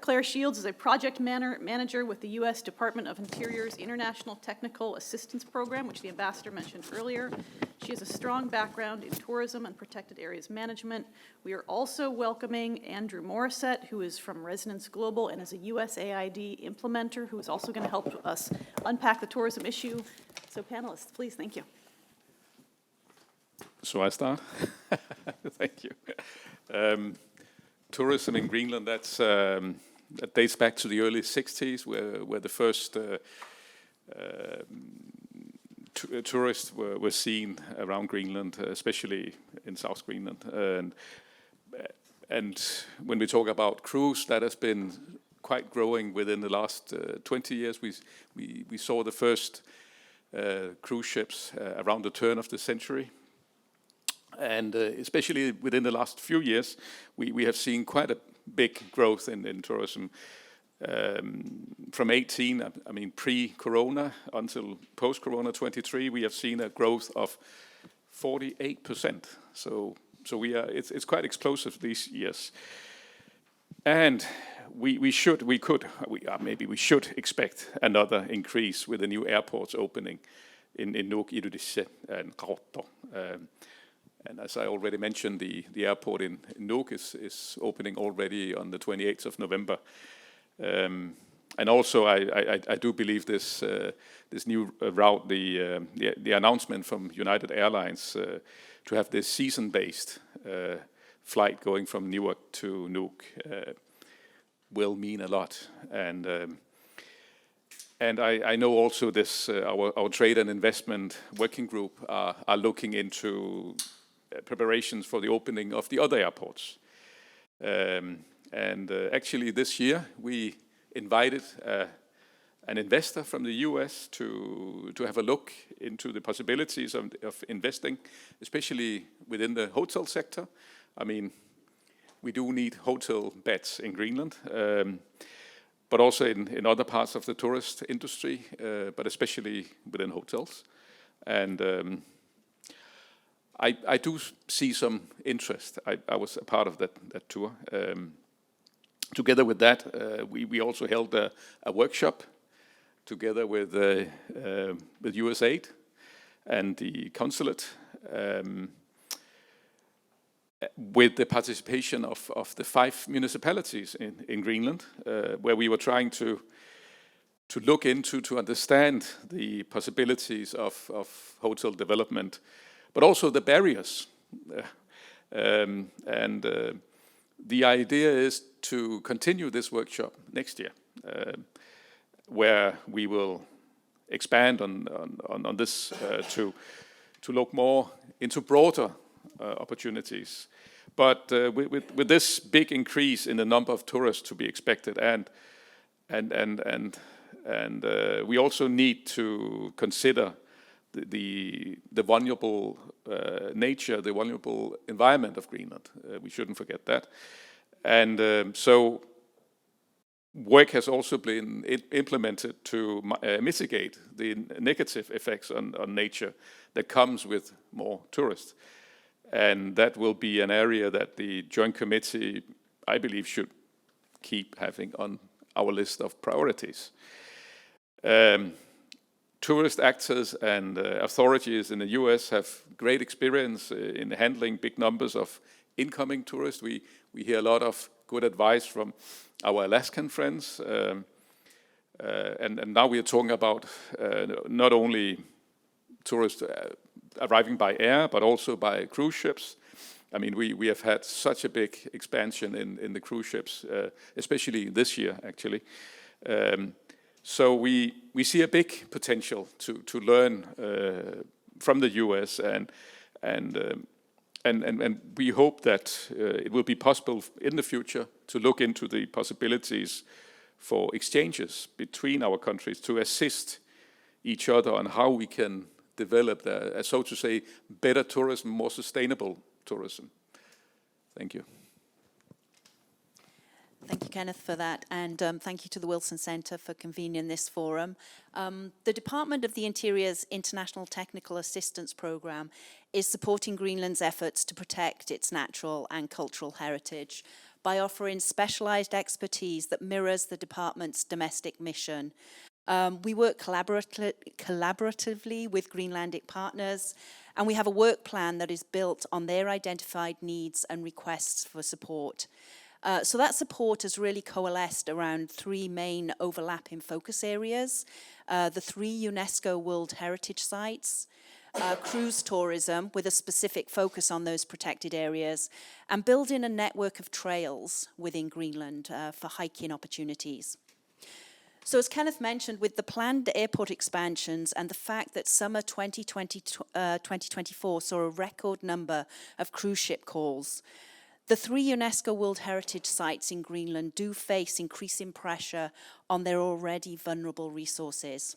Claire Shields is a project manager with the U.S. Department of Interior's International Technical Assistance Program, which the ambassador mentioned earlier. She has a strong background in tourism and protected areas management. We are also welcoming Andrew Morissette, who is from Resonance Global and is a USAID implementer, who is also going to help us unpack the tourism issue. So panelists, please, thank you. So I start? Thank you. Tourism in Greenland, that dates back to the early 60s, where the first tourists were seen around Greenland, especially in South Greenland. And when we talk about cruise, that has been quite growing within the last 20 years. We saw the first cruise ships around the turn of the century. And especially within the last few years, we have seen quite a big growth in tourism. From 18, I mean pre-corona until post-corona 23, we have seen a growth of 48%. So it's quite explosive these years. And we should expect another increase with the new airports opening in Nuuk, Irudishe, and Kaotto. And as I already mentioned, the airport in Nuuk is opening already on the 28th of November. And also, I do believe this new route, the announcement from United Airlines to have this season-based flight going from Newark to Nuuk will mean a lot. And I know also this our trade and investment working group are looking into preparations for the opening of the other airports. Actually this year we invited an investor from the US to have a look into the possibilities of investing, especially within the hotel sector. I mean, we do need hotel beds in Greenland, but also in other parts of the tourist industry, but especially within hotels. And I do see some interest. I was a part of that tour. Together with that, we also held a workshop together with USAID and the consulate, with the participation of the 5 municipalities in Greenland, where we were trying to look into, to understand the possibilities of hotel development, but also the barriers. the idea is to continue this workshop next year, where we will expand on this to look more into broader opportunities. But with this big increase in the number of tourists to be expected, and we also need to consider the vulnerable nature, the vulnerable environment of Greenland. We shouldn't forget that. And so work has also been implemented to mitigate the negative effects on nature that comes with more tourists. And that will be an area that the Joint Committee, I believe, should keep having on our list of priorities. Tourist actors and authorities in the US have great experience in handling big numbers of incoming tourists. We hear a lot of good advice from our Alaskan friends. And now we are talking about not only tourists arriving by air, but also by cruise ships. I mean, we have had such a big expansion in the cruise ships, especially this year, actually. So we see a big potential to learn from the US, and we hope that it will be possible in the future to look into the possibilities for exchanges between our countries to assist each other on how we can develop, so to say, better tourism, more sustainable tourism. Thank you. Thank you, Kenneth, for that, and thank you to the Wilson Centre for convening this forum. The Department of the Interior's International Technical Assistance Programme is supporting Greenland's efforts to protect its natural and cultural heritage by offering specialised expertise that mirrors the department's domestic mission. We work collaboratively with Greenlandic partners, and we have a work plan that is built on their identified needs and requests for support. So that support has really coalesced around three main overlapping focus areas: the three UNESCO World Heritage Sites, cruise tourism with a specific focus on those protected areas, and building a network of trails within Greenland for hiking opportunities. So as Kenneth mentioned, with the planned airport expansions and the fact that summer 2024 saw a record number of cruise ship calls, the three UNESCO World Heritage Sites in Greenland do face increasing pressure on their already vulnerable resources.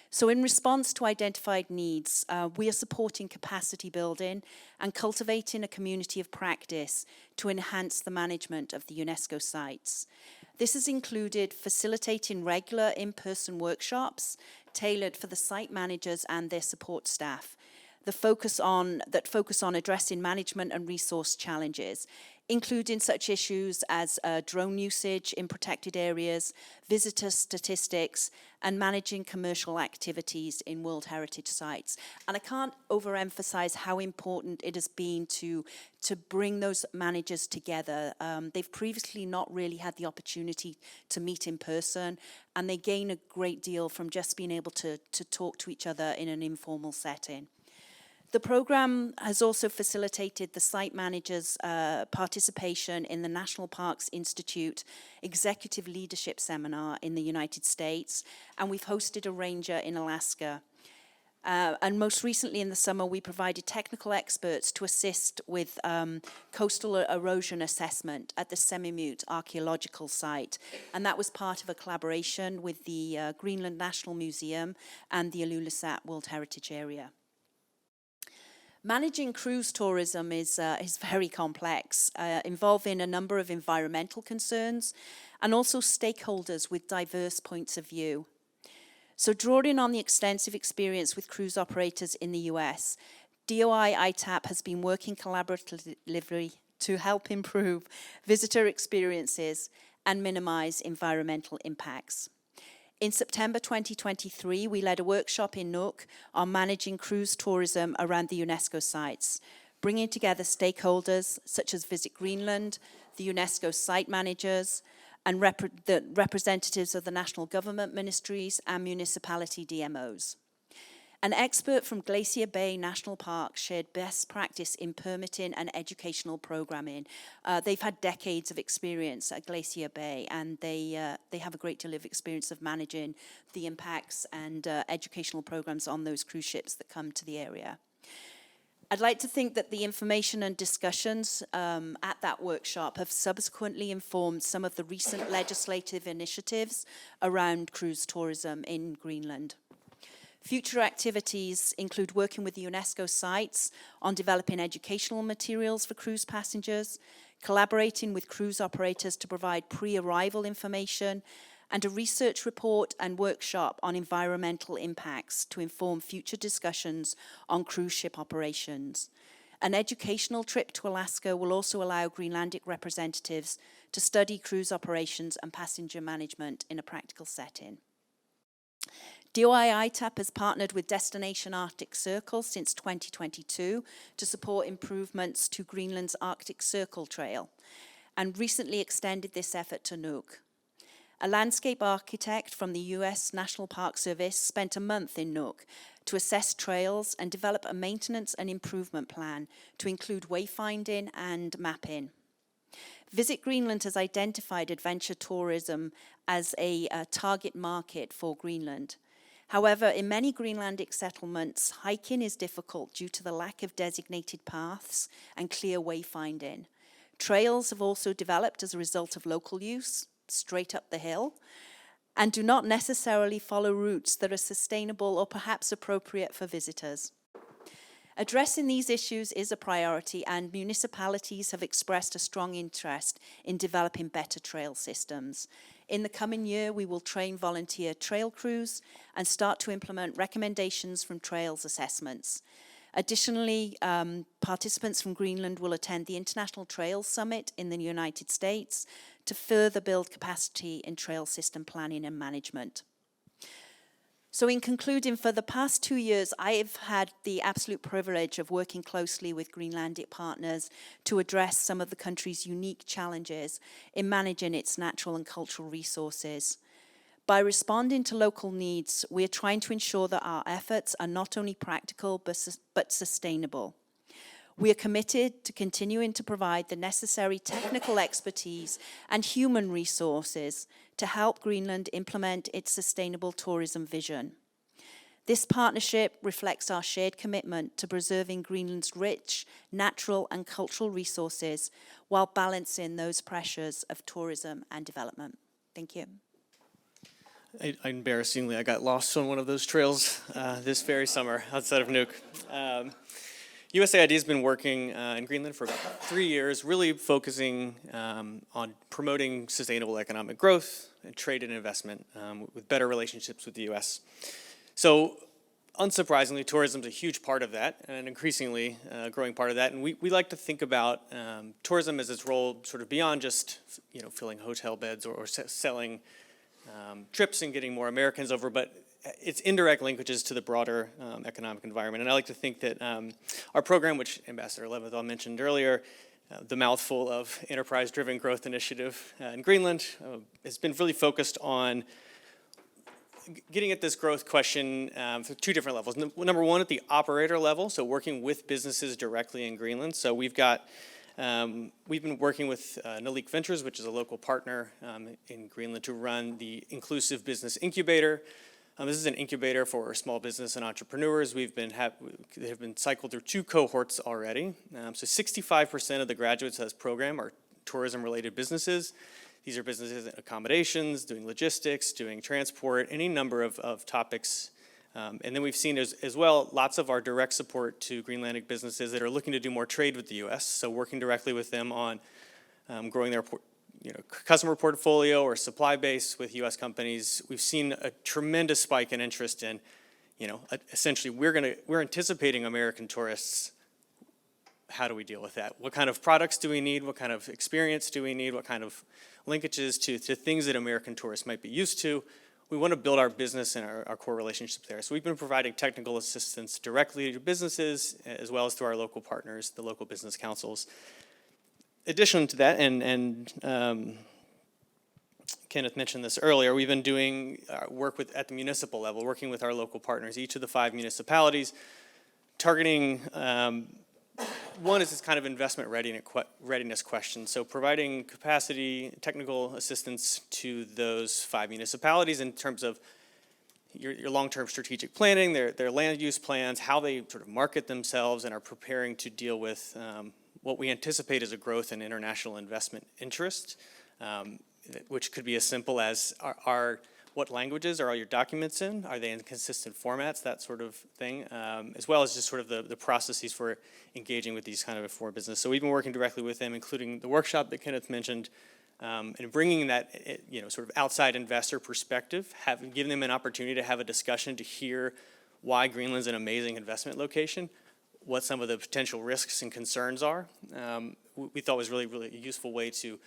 So in response to identified needs, we are supporting capacity building and cultivating a community of practice to enhance the management of the UNESCO sites. This has included facilitating regular in-person workshops tailored for the site managers and their support staff, that focus on addressing management and resource challenges, including such issues as drone usage in protected areas, visitor statistics, and managing commercial activities in World Heritage Sites. And I can't overemphasize how important it has been to bring those managers together. They've previously not really had the opportunity to meet in person, and they gain a great deal from just being able to talk to each other in an informal setting. The program has also facilitated the site managers' participation in the National Parks Institute Executive Leadership Seminar in the United States, and we've hosted a ranger in Alaska. And most recently in the summer, we provided technical experts to assist with coastal erosion assessment at the Semimute archaeological site. And that was part of a collaboration with the Greenland National Museum and the Ilulissat World Heritage Area. Managing cruise tourism is very complex, involving a number of environmental concerns and also stakeholders with diverse points of view. So drawing on the extensive experience with cruise operators in the US, DOI ITAP has been working collaboratively to help improve visitor experiences and minimize environmental impacts. In September 2023, we led a workshop in Nuuk on managing cruise tourism around the UNESCO sites, bringing together stakeholders such as Visit Greenland, the UNESCO site managers, and the representatives of the national government ministries and municipality DMOs. An expert from Glacier Bay National Park shared best practice in permitting and educational programming. They've had decades of experience at Glacier Bay, and they have a great deal of experience of managing the impacts and educational programs on those cruise ships that come to the area. I'd like to think that the information and discussions at that workshop have subsequently informed some of the recent legislative initiatives around cruise tourism in Greenland. Future activities include working with the UNESCO sites on developing educational materials for cruise passengers, collaborating with cruise operators to provide pre-arrival information, and a research report and workshop on environmental impacts to inform future discussions on cruise ship operations. An educational trip to Alaska will also allow Greenlandic representatives to study cruise operations and passenger management in a practical setting. DOI ITAP has partnered with Destination Arctic Circle since 2022 to support improvements to Greenland's Arctic Circle Trail, and recently extended this effort to Nuuk. A landscape architect from the US National Park Service spent a month in Nuuk to assess trails and develop a maintenance and improvement plan to include wayfinding and mapping. Visit Greenland has identified adventure tourism as a target market for Greenland. However, in many Greenlandic settlements, hiking is difficult due to the lack of designated paths and clear wayfinding. Trails have also developed as a result of local use, straight up the hill, and do not necessarily follow routes that are sustainable or perhaps appropriate for visitors. Addressing these issues is a priority, and municipalities have expressed a strong interest in developing better trail systems. In the coming year, we will train volunteer trail crews and start to implement recommendations from trails assessments. Additionally, participants from Greenland will attend the International Trails Summit in the United States to further build capacity in trail system planning and management. So in concluding, for the past 2 years, I have had the absolute privilege of working closely with Greenlandic partners to address some of the country's unique challenges in managing its natural and cultural resources. By responding to local needs, we are trying to ensure that our efforts are not only practical, but sustainable. We are committed to continuing to provide the necessary technical expertise and human resources to help Greenland implement its sustainable tourism vision. This partnership reflects our shared commitment to preserving Greenland's rich natural and cultural resources while balancing those pressures of tourism and development. Thank you. Embarrassingly, I got lost on one of those trails this very summer outside of Nuuk. USAID has been working in Greenland for about 3 years, really focusing on promoting sustainable economic growth and trade and investment with better relationships with the US. So unsurprisingly, tourism is a huge part of that, and an increasingly growing part of that. And we like to think about tourism as its role sort of beyond just filling hotel beds or selling trips and getting more Americans over, but its indirect linkages to the broader economic environment. And I like to think that our program, which Ambassador Leventhal mentioned earlier, the mouthful of enterprise-driven growth initiative in Greenland, has been really focused on getting at this growth question for 2 different levels. Number one, at the operator level, so working with businesses directly in Greenland. So we've been working with Nalik Ventures, which is a local partner in Greenland, to run the Inclusive Business Incubator. This is an incubator for small business and entrepreneurs. They have been cycled through 2 cohorts already. So 65% of the graduates of this program are tourism-related businesses. These are businesses in accommodations, doing logistics, doing transport, any number of topics. And then we've seen as well lots of our direct support to Greenlandic businesses that are looking to do more trade with the U.S., so working directly with them on growing their customer portfolio or supply base with U.S. companies. We've seen a tremendous spike in interest in, essentially we're anticipating American tourists. How do we deal with that? What kind of products do we need? What kind of experience do we need? What kind of linkages to things that American tourists might be used to? We want to build our business and our core relationships there. So we've been providing technical assistance directly to businesses as well as through our local partners, the local business councils. Addition to that, and Kenneth mentioned this earlier, we've been doing work at the municipal level, working with our local partners, each of the 5 municipalities, targeting, one is this kind of investment readiness question. So providing capacity, technical assistance to those 5 municipalities in terms of your long-term strategic planning, their land use plans, how they sort of market themselves and are preparing to deal with what we anticipate is a growth in international investment interest, which could be as simple as what languages are all your documents in? Are they in consistent formats? That sort of thing, as well as just sort of the processes for engaging with these kind of for business. So we've been working directly with them, including the workshop that Kenneth mentioned, and bringing that sort of outside investor perspective, giving them an opportunity to have a discussion to hear why Greenland's an amazing investment location, what some of the potential risks and concerns are. We thought was really a useful way to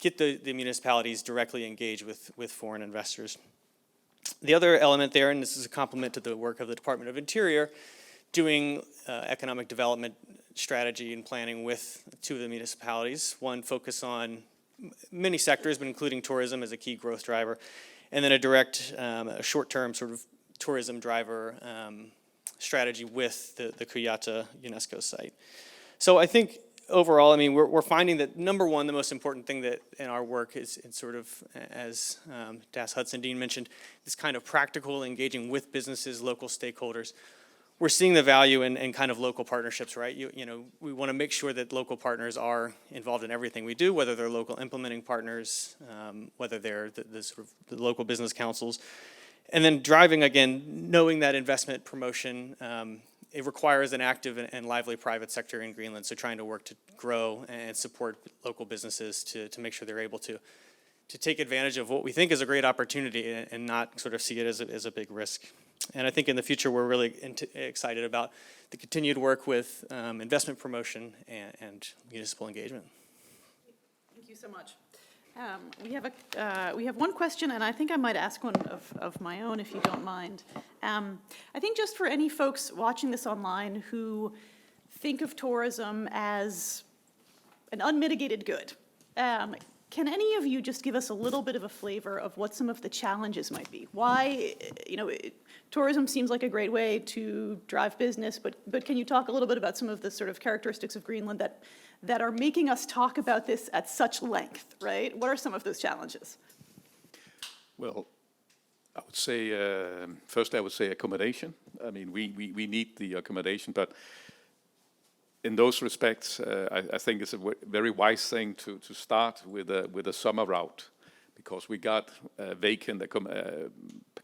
get the municipalities directly engaged with foreign investors. The other element there, and this is a complement to the work of the Department of Interior, doing economic development strategy and planning with 2 of the municipalities. One focus on many sectors, but including tourism as a key growth driver, and then a direct, a short-term sort of tourism driver strategy with the Kuyata UNESCO site. So I think overall, I mean, we're finding that number one, the most important thing that in our work is sort of, as Tobias Hudson-Dean mentioned, this kind of practical engaging with businesses, local stakeholders. We're seeing the value in kind of local partnerships, right? You know, we want to make sure that local partners are involved in everything we do, whether they're local implementing partners, whether they're the sort of the local business councils. And then driving, again, knowing that investment promotion, it requires an active and lively private sector in Greenland, so trying to work to grow and support local businesses to make sure they're able to take advantage of what we think is a great opportunity and not sort of see it as a big risk. And I think in the future, we're really excited about the continued work with investment promotion and municipal engagement. Thank you so much. We have one question, and I think I might ask one of my own, if you don't mind. I think just for any folks watching this online who think of tourism as an unmitigated good, can any of you just give us a little bit of a flavor of what some of the challenges might be? Why, tourism seems like a great way to drive business, but can you talk a little bit about some of the sort of characteristics of Greenland that are making us talk about this at such length, right? What are some of those challenges? Well, I would say, first I would say accommodation. I mean, we need the accommodation, but in those respects, I think it's a very wise thing to start with a summer route, because we got vacant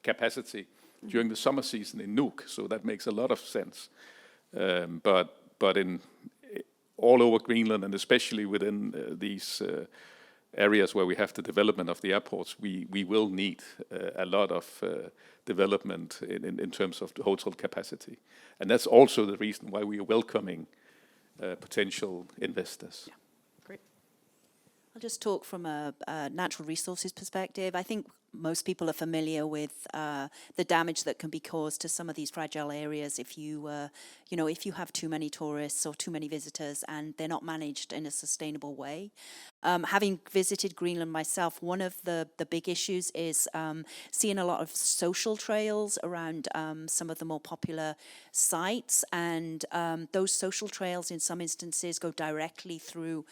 capacity during the summer season in Nuuk, so that makes a lot of sense. But in all over Greenland, and especially within these areas where we have the development of the airports, we will need a lot of development in terms of the hotel capacity. And that's also the reason why we are welcoming potential investors. Yeah, great. I'll just talk from a natural resources perspective. I think most people are familiar with the damage that can be caused to some of these fragile areas if you have too many tourists or too many visitors and they're not managed in a sustainable way. Having visited Greenland myself, one of the big issues is seeing a lot of social trails around some of the more popular sites, and those social trails in some instances go directly through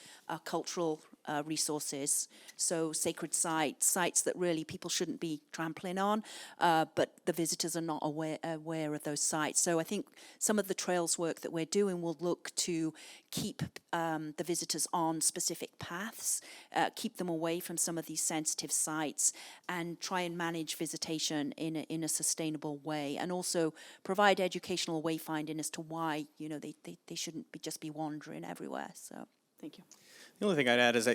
cultural resources, so sacred sites that really people shouldn't be trampling on, but the visitors are not aware of those sites. So I think some of the trails work that we're doing will look to keep the visitors on specific paths, keep them away from some of these sensitive sites, and try and manage visitation in a sustainable way, and also provide educational wayfinding as to why they shouldn't just be wandering everywhere. So thank you. The only thing I'd add is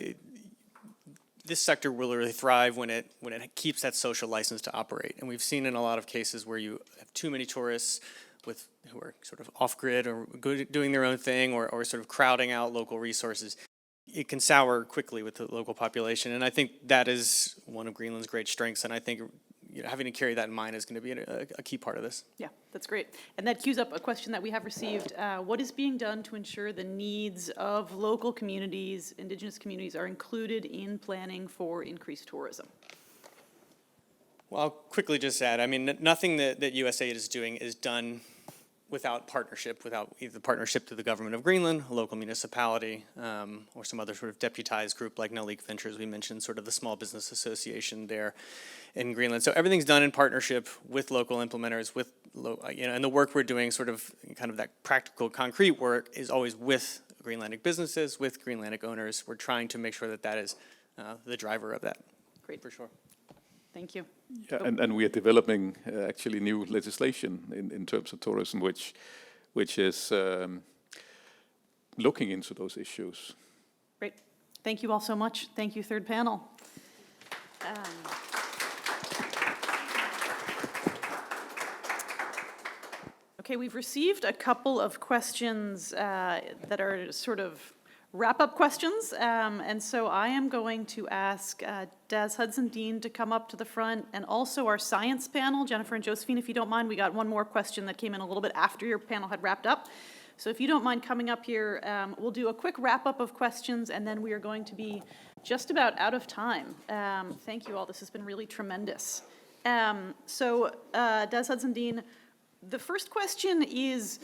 this sector will really thrive when it keeps that social license to operate. And we've seen in a lot of cases where you have too many tourists who are sort of off-grid or doing their own thing or sort of crowding out local resources. It can sour quickly with the local population. And I think that is one of Greenland's great strengths. And I think having to carry that in mind is going to be a key part of this. Yeah, that's great. And that cues up a question that we have received. What is being done to ensure the needs of local communities, indigenous communities, are included in planning for increased tourism? Well, I'll quickly just add, I mean, nothing that USAID is doing is done without partnership, without either partnership to the government of Greenland, a local municipality, or some other sort of deputized group like No Leak Ventures. We mentioned sort of the small business association there in Greenland. So everything's done in partnership with local implementers, with, and the work we're doing, sort of kind of that practical, concrete work, is always with Greenlandic businesses, with Greenlandic owners. We're trying to make sure that that is the driver of that. Great. For sure. Thank you. Yeah, and we are developing actually new legislation in terms of tourism, which is looking into those issues. Great. Thank you all so much. Thank you, third panel. Okay, we've received a couple of questions that are sort of wrap-up questions, and so I am going to ask Des Hudson-Dean to come up to the front, and also our science panel, Jennifer and Josephine, if you don't mind. We got one more question that came in a little bit after your panel had wrapped up. So if you don't mind coming up here, we'll do a quick wrap-up of questions, and then we are going to be just about out of time. Thank you all. This has been really tremendous. So Des Hudson-Dean, the first question is,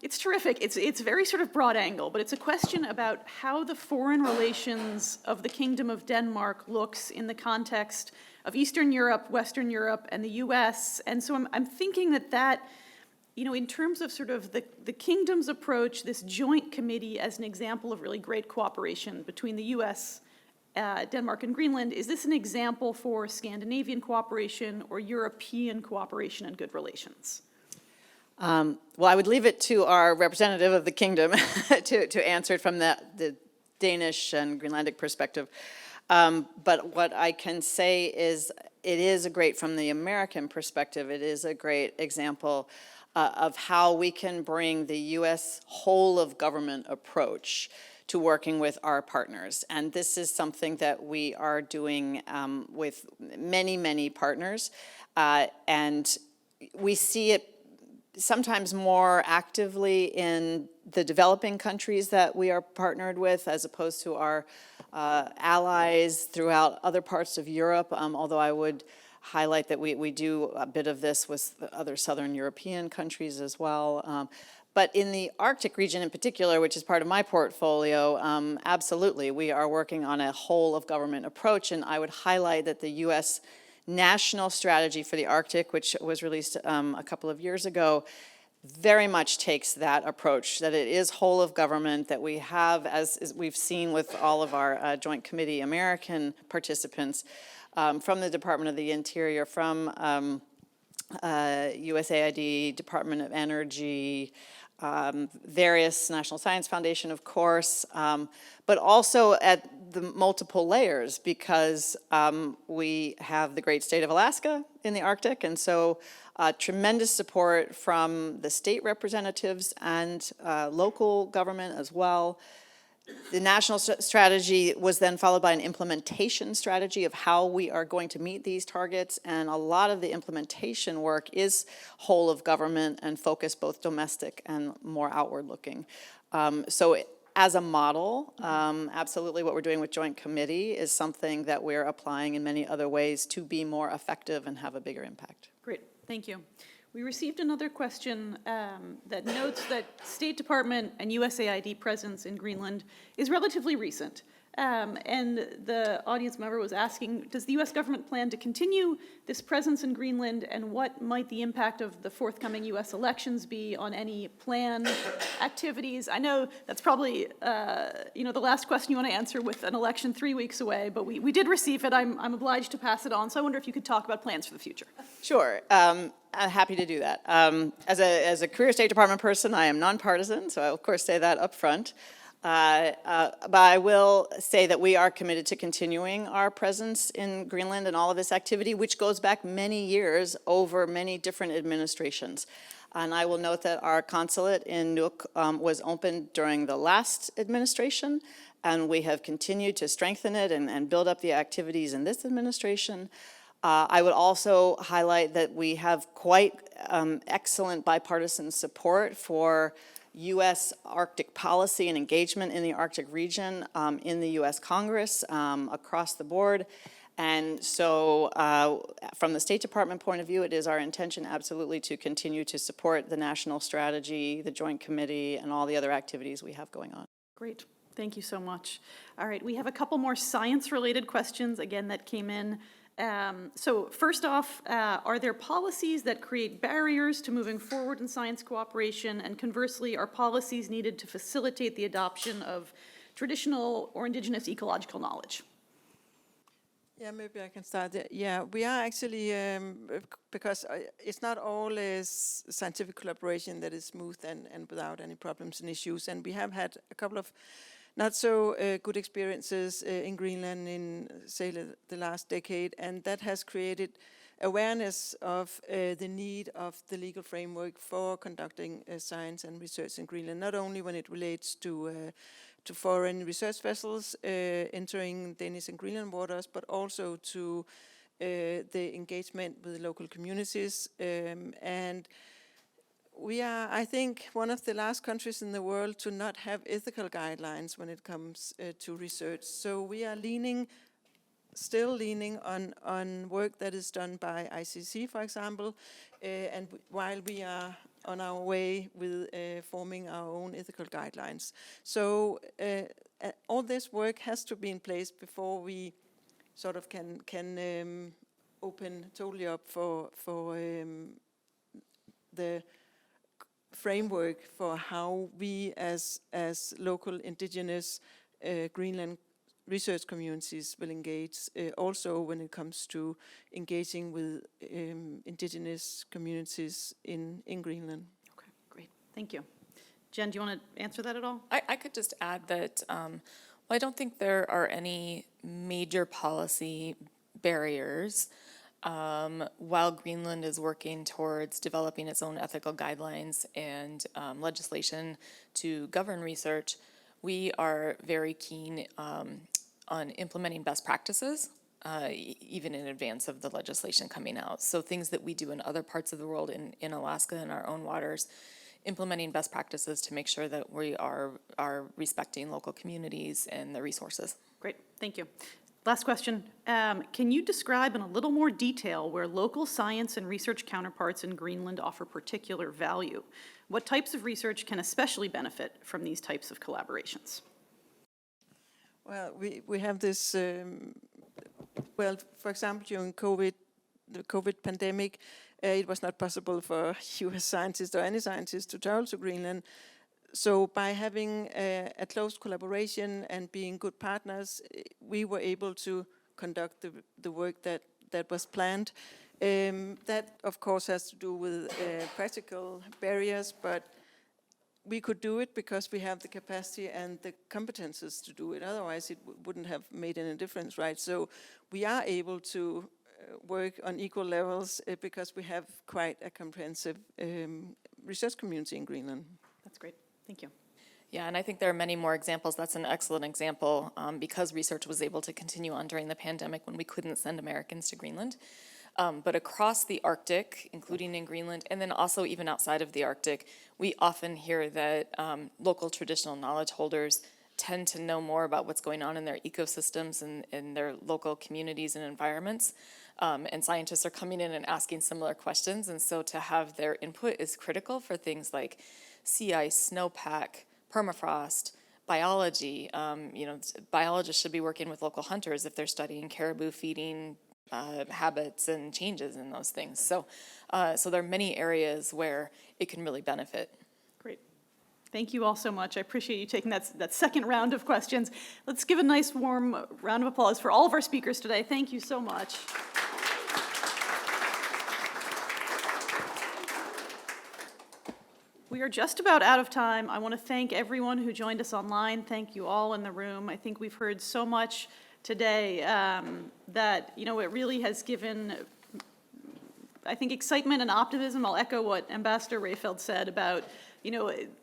it's terrific. It's very sort of broad angle, but it's a question about how the foreign relations of the Kingdom of Denmark looks in the context of Eastern Europe, Western Europe, and the US. And so I'm thinking that, you know, in terms of sort of the Kingdom's approach, this joint committee as an example of really great cooperation between the US, Denmark, and Greenland, is this an example for Scandinavian cooperation or European cooperation and good relations? Well, I would leave it to our representative of the kingdom to answer it from the Danish and Greenlandic perspective. But what I can say is it is a great, from the American perspective, it is a great example of how we can bring the U.S. whole of government approach to working with our partners. And this is something that we are doing with many, many partners. And we see it sometimes more actively in the developing countries that we are partnered with, as opposed to our allies throughout other parts of Europe, although I would highlight that we do a bit of this with other Southern European countries as well. But in the Arctic region in particular, which is part of my portfolio, absolutely, we are working on a whole of government approach, and I would highlight that the U.S. National Strategy for the Arctic, which was released a couple of years ago, very much takes that approach, that it is whole of government, that we have, as we've seen with all of our Joint Committee American participants, from the Department of the Interior, from USAID, Department of Energy, various National Science Foundation, of course, but also at the multiple layers, because we have the great state of Alaska in the Arctic, and so tremendous support from the state representatives and local government as well. The national strategy was then followed by an implementation strategy of how we are going to meet these targets, and a lot of the implementation work is whole of government and focused both domestic and more outward looking. So as a model, absolutely what we're doing with Joint Committee is something that we're applying in many other ways to be more effective and have a bigger impact. Great, thank you. We received another question that notes that State Department and USAID presence in Greenland is relatively recent. And the audience member was asking, does the U.S. government plan to continue this presence in Greenland, and what might the impact of the forthcoming U.S. elections be on any planned activities? I know that's probably, the last question you want to answer with an election 3 weeks away, but we did receive it. I'm obliged to pass it on, so I wonder if you could talk about plans for the future. Sure. I'm happy to do that. As a career State Department person, I am nonpartisan, so I'll of course say that up front. But I will say that we are committed to continuing our presence in Greenland and all of this activity, which goes back many years over many different administrations. And I will note that our consulate in Nuuk was opened during the last administration, and we have continued to strengthen it and build up the activities in this administration. I would also highlight that we have quite excellent bipartisan support for U.S. Arctic policy and engagement in the Arctic region in the U.S. Congress across the board. And so from the State Department point of view, it is our intention absolutely to continue to support the national strategy, the Joint Committee, and all the other activities we have going on. Great. Thank you so much. All right, we have a couple more science-related questions, again, that came in. So first off, are there policies that create barriers to moving forward in science cooperation? And conversely, are policies needed to facilitate the adoption of traditional or indigenous ecological knowledge? Yeah, maybe I can start there. Yeah, we are actually, because it's not always scientific collaboration that is smooth and without any problems and issues. And we have had a couple of not so good experiences in Greenland in, say, the last decade. And that has created awareness of the need of the legal framework for conducting science and research in Greenland, not only when it relates to foreign research vessels entering Danish and Greenland waters, but also to the engagement with the local communities. And we are, I think, one of the last countries in the world to not have ethical guidelines when it comes to research. So we are still leaning on work that is done by ICC, for example, and while we are on our way with forming our own ethical guidelines. So all this work has to be in place before we sort of can open totally up for the framework for how we as local indigenous Greenland research communities will engage, also when it comes to engaging with indigenous communities in Greenland. Okay, great. Thank you. Jen, do you want to answer that at all? I could just add that well, I don't think there are any major policy barriers while Greenland is working towards developing its own ethical guidelines and legislation to govern research. We are very keen on implementing best practices, even in advance of the legislation coming out. So things that we do in other parts of the world, in Alaska, in our own waters, implementing best practices to make sure that we are respecting local communities and the resources. Great, thank you. Last question. Can you describe in a little more detail where local science and research counterparts in Greenland offer particular value? What types of research can especially benefit from these types of collaborations? Well, we have this, well, for example, during the COVID pandemic, it was not possible for US scientists or any scientists to travel to Greenland. So by having a close collaboration and being good partners, we were able to conduct the work that was planned. That, of course, has to do with practical barriers, but we could do it because we have the capacity and the competences to do it. Otherwise, it wouldn't have made any difference, right? So we are able to work on equal levels because we have quite a comprehensive research community in Greenland. That's great. Thank you. Yeah, and I think there are many more examples. That's an excellent example because research was able to continue on during the pandemic when we couldn't send Americans to Greenland. But across the Arctic, including in Greenland, and then also even outside of the Arctic, we often hear that local traditional knowledge holders tend to know more about what's going on in their ecosystems and in their local communities and environments. And scientists are coming in and asking similar questions, and so to have their input is critical for things like sea ice, snowpack, permafrost, biology. Biologists should be working with local hunters if they're studying caribou feeding habits and changes in those things. So there are many areas where it can really benefit. Great. Thank you all so much. I appreciate you taking that second round of questions. Let's give a nice warm round of applause for all of our speakers today. Thank you so much. We are just about out of time. I want to thank everyone who joined us online. Thank you all in the room. I think we've heard so much today that, it really has given, I think, excitement and optimism. I'll echo what Ambassador Rehfeld said about,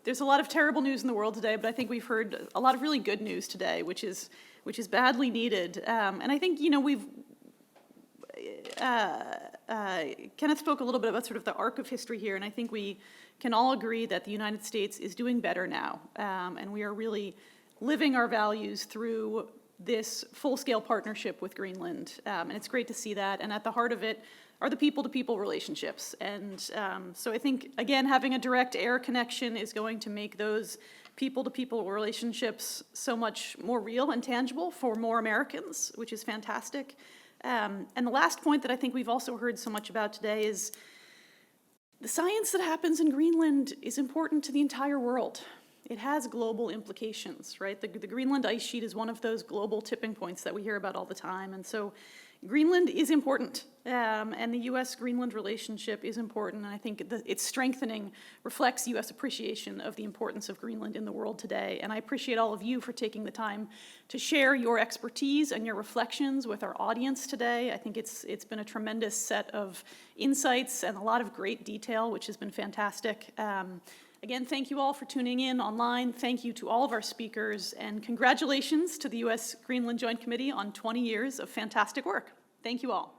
there's a lot of terrible news in the world today, but I think we've heard a lot of really good news today, which is badly needed. And I think, Kenneth spoke a little bit about sort of the arc of history here, and I think we can all agree that the United States is doing better now, and we are really living our values through this full-scale partnership with Greenland. And it's great to see that. And at the heart of it are the people-to-people relationships. And so I think, again, having a direct air connection is going to make those people-to-people relationships so much more real and tangible for more Americans, which is fantastic. And the last point that I think we've also heard so much about today is the science that happens in Greenland is important to the entire world. It has global implications, right? The Greenland ice sheet is one of those global tipping points that we hear about all the time. And so Greenland is important, and the US-Greenland relationship is important, and I think its strengthening reflects US appreciation of the importance of Greenland in the world today. And I appreciate all of you for taking the time to share your expertise and your reflections with our audience today. I think it's been a tremendous set of insights and a lot of great detail, which has been fantastic. Again, thank you all for tuning in online. Thank you to all of our speakers, and congratulations to the US-Greenland Joint Committee on 20 years of fantastic work. Thank you all.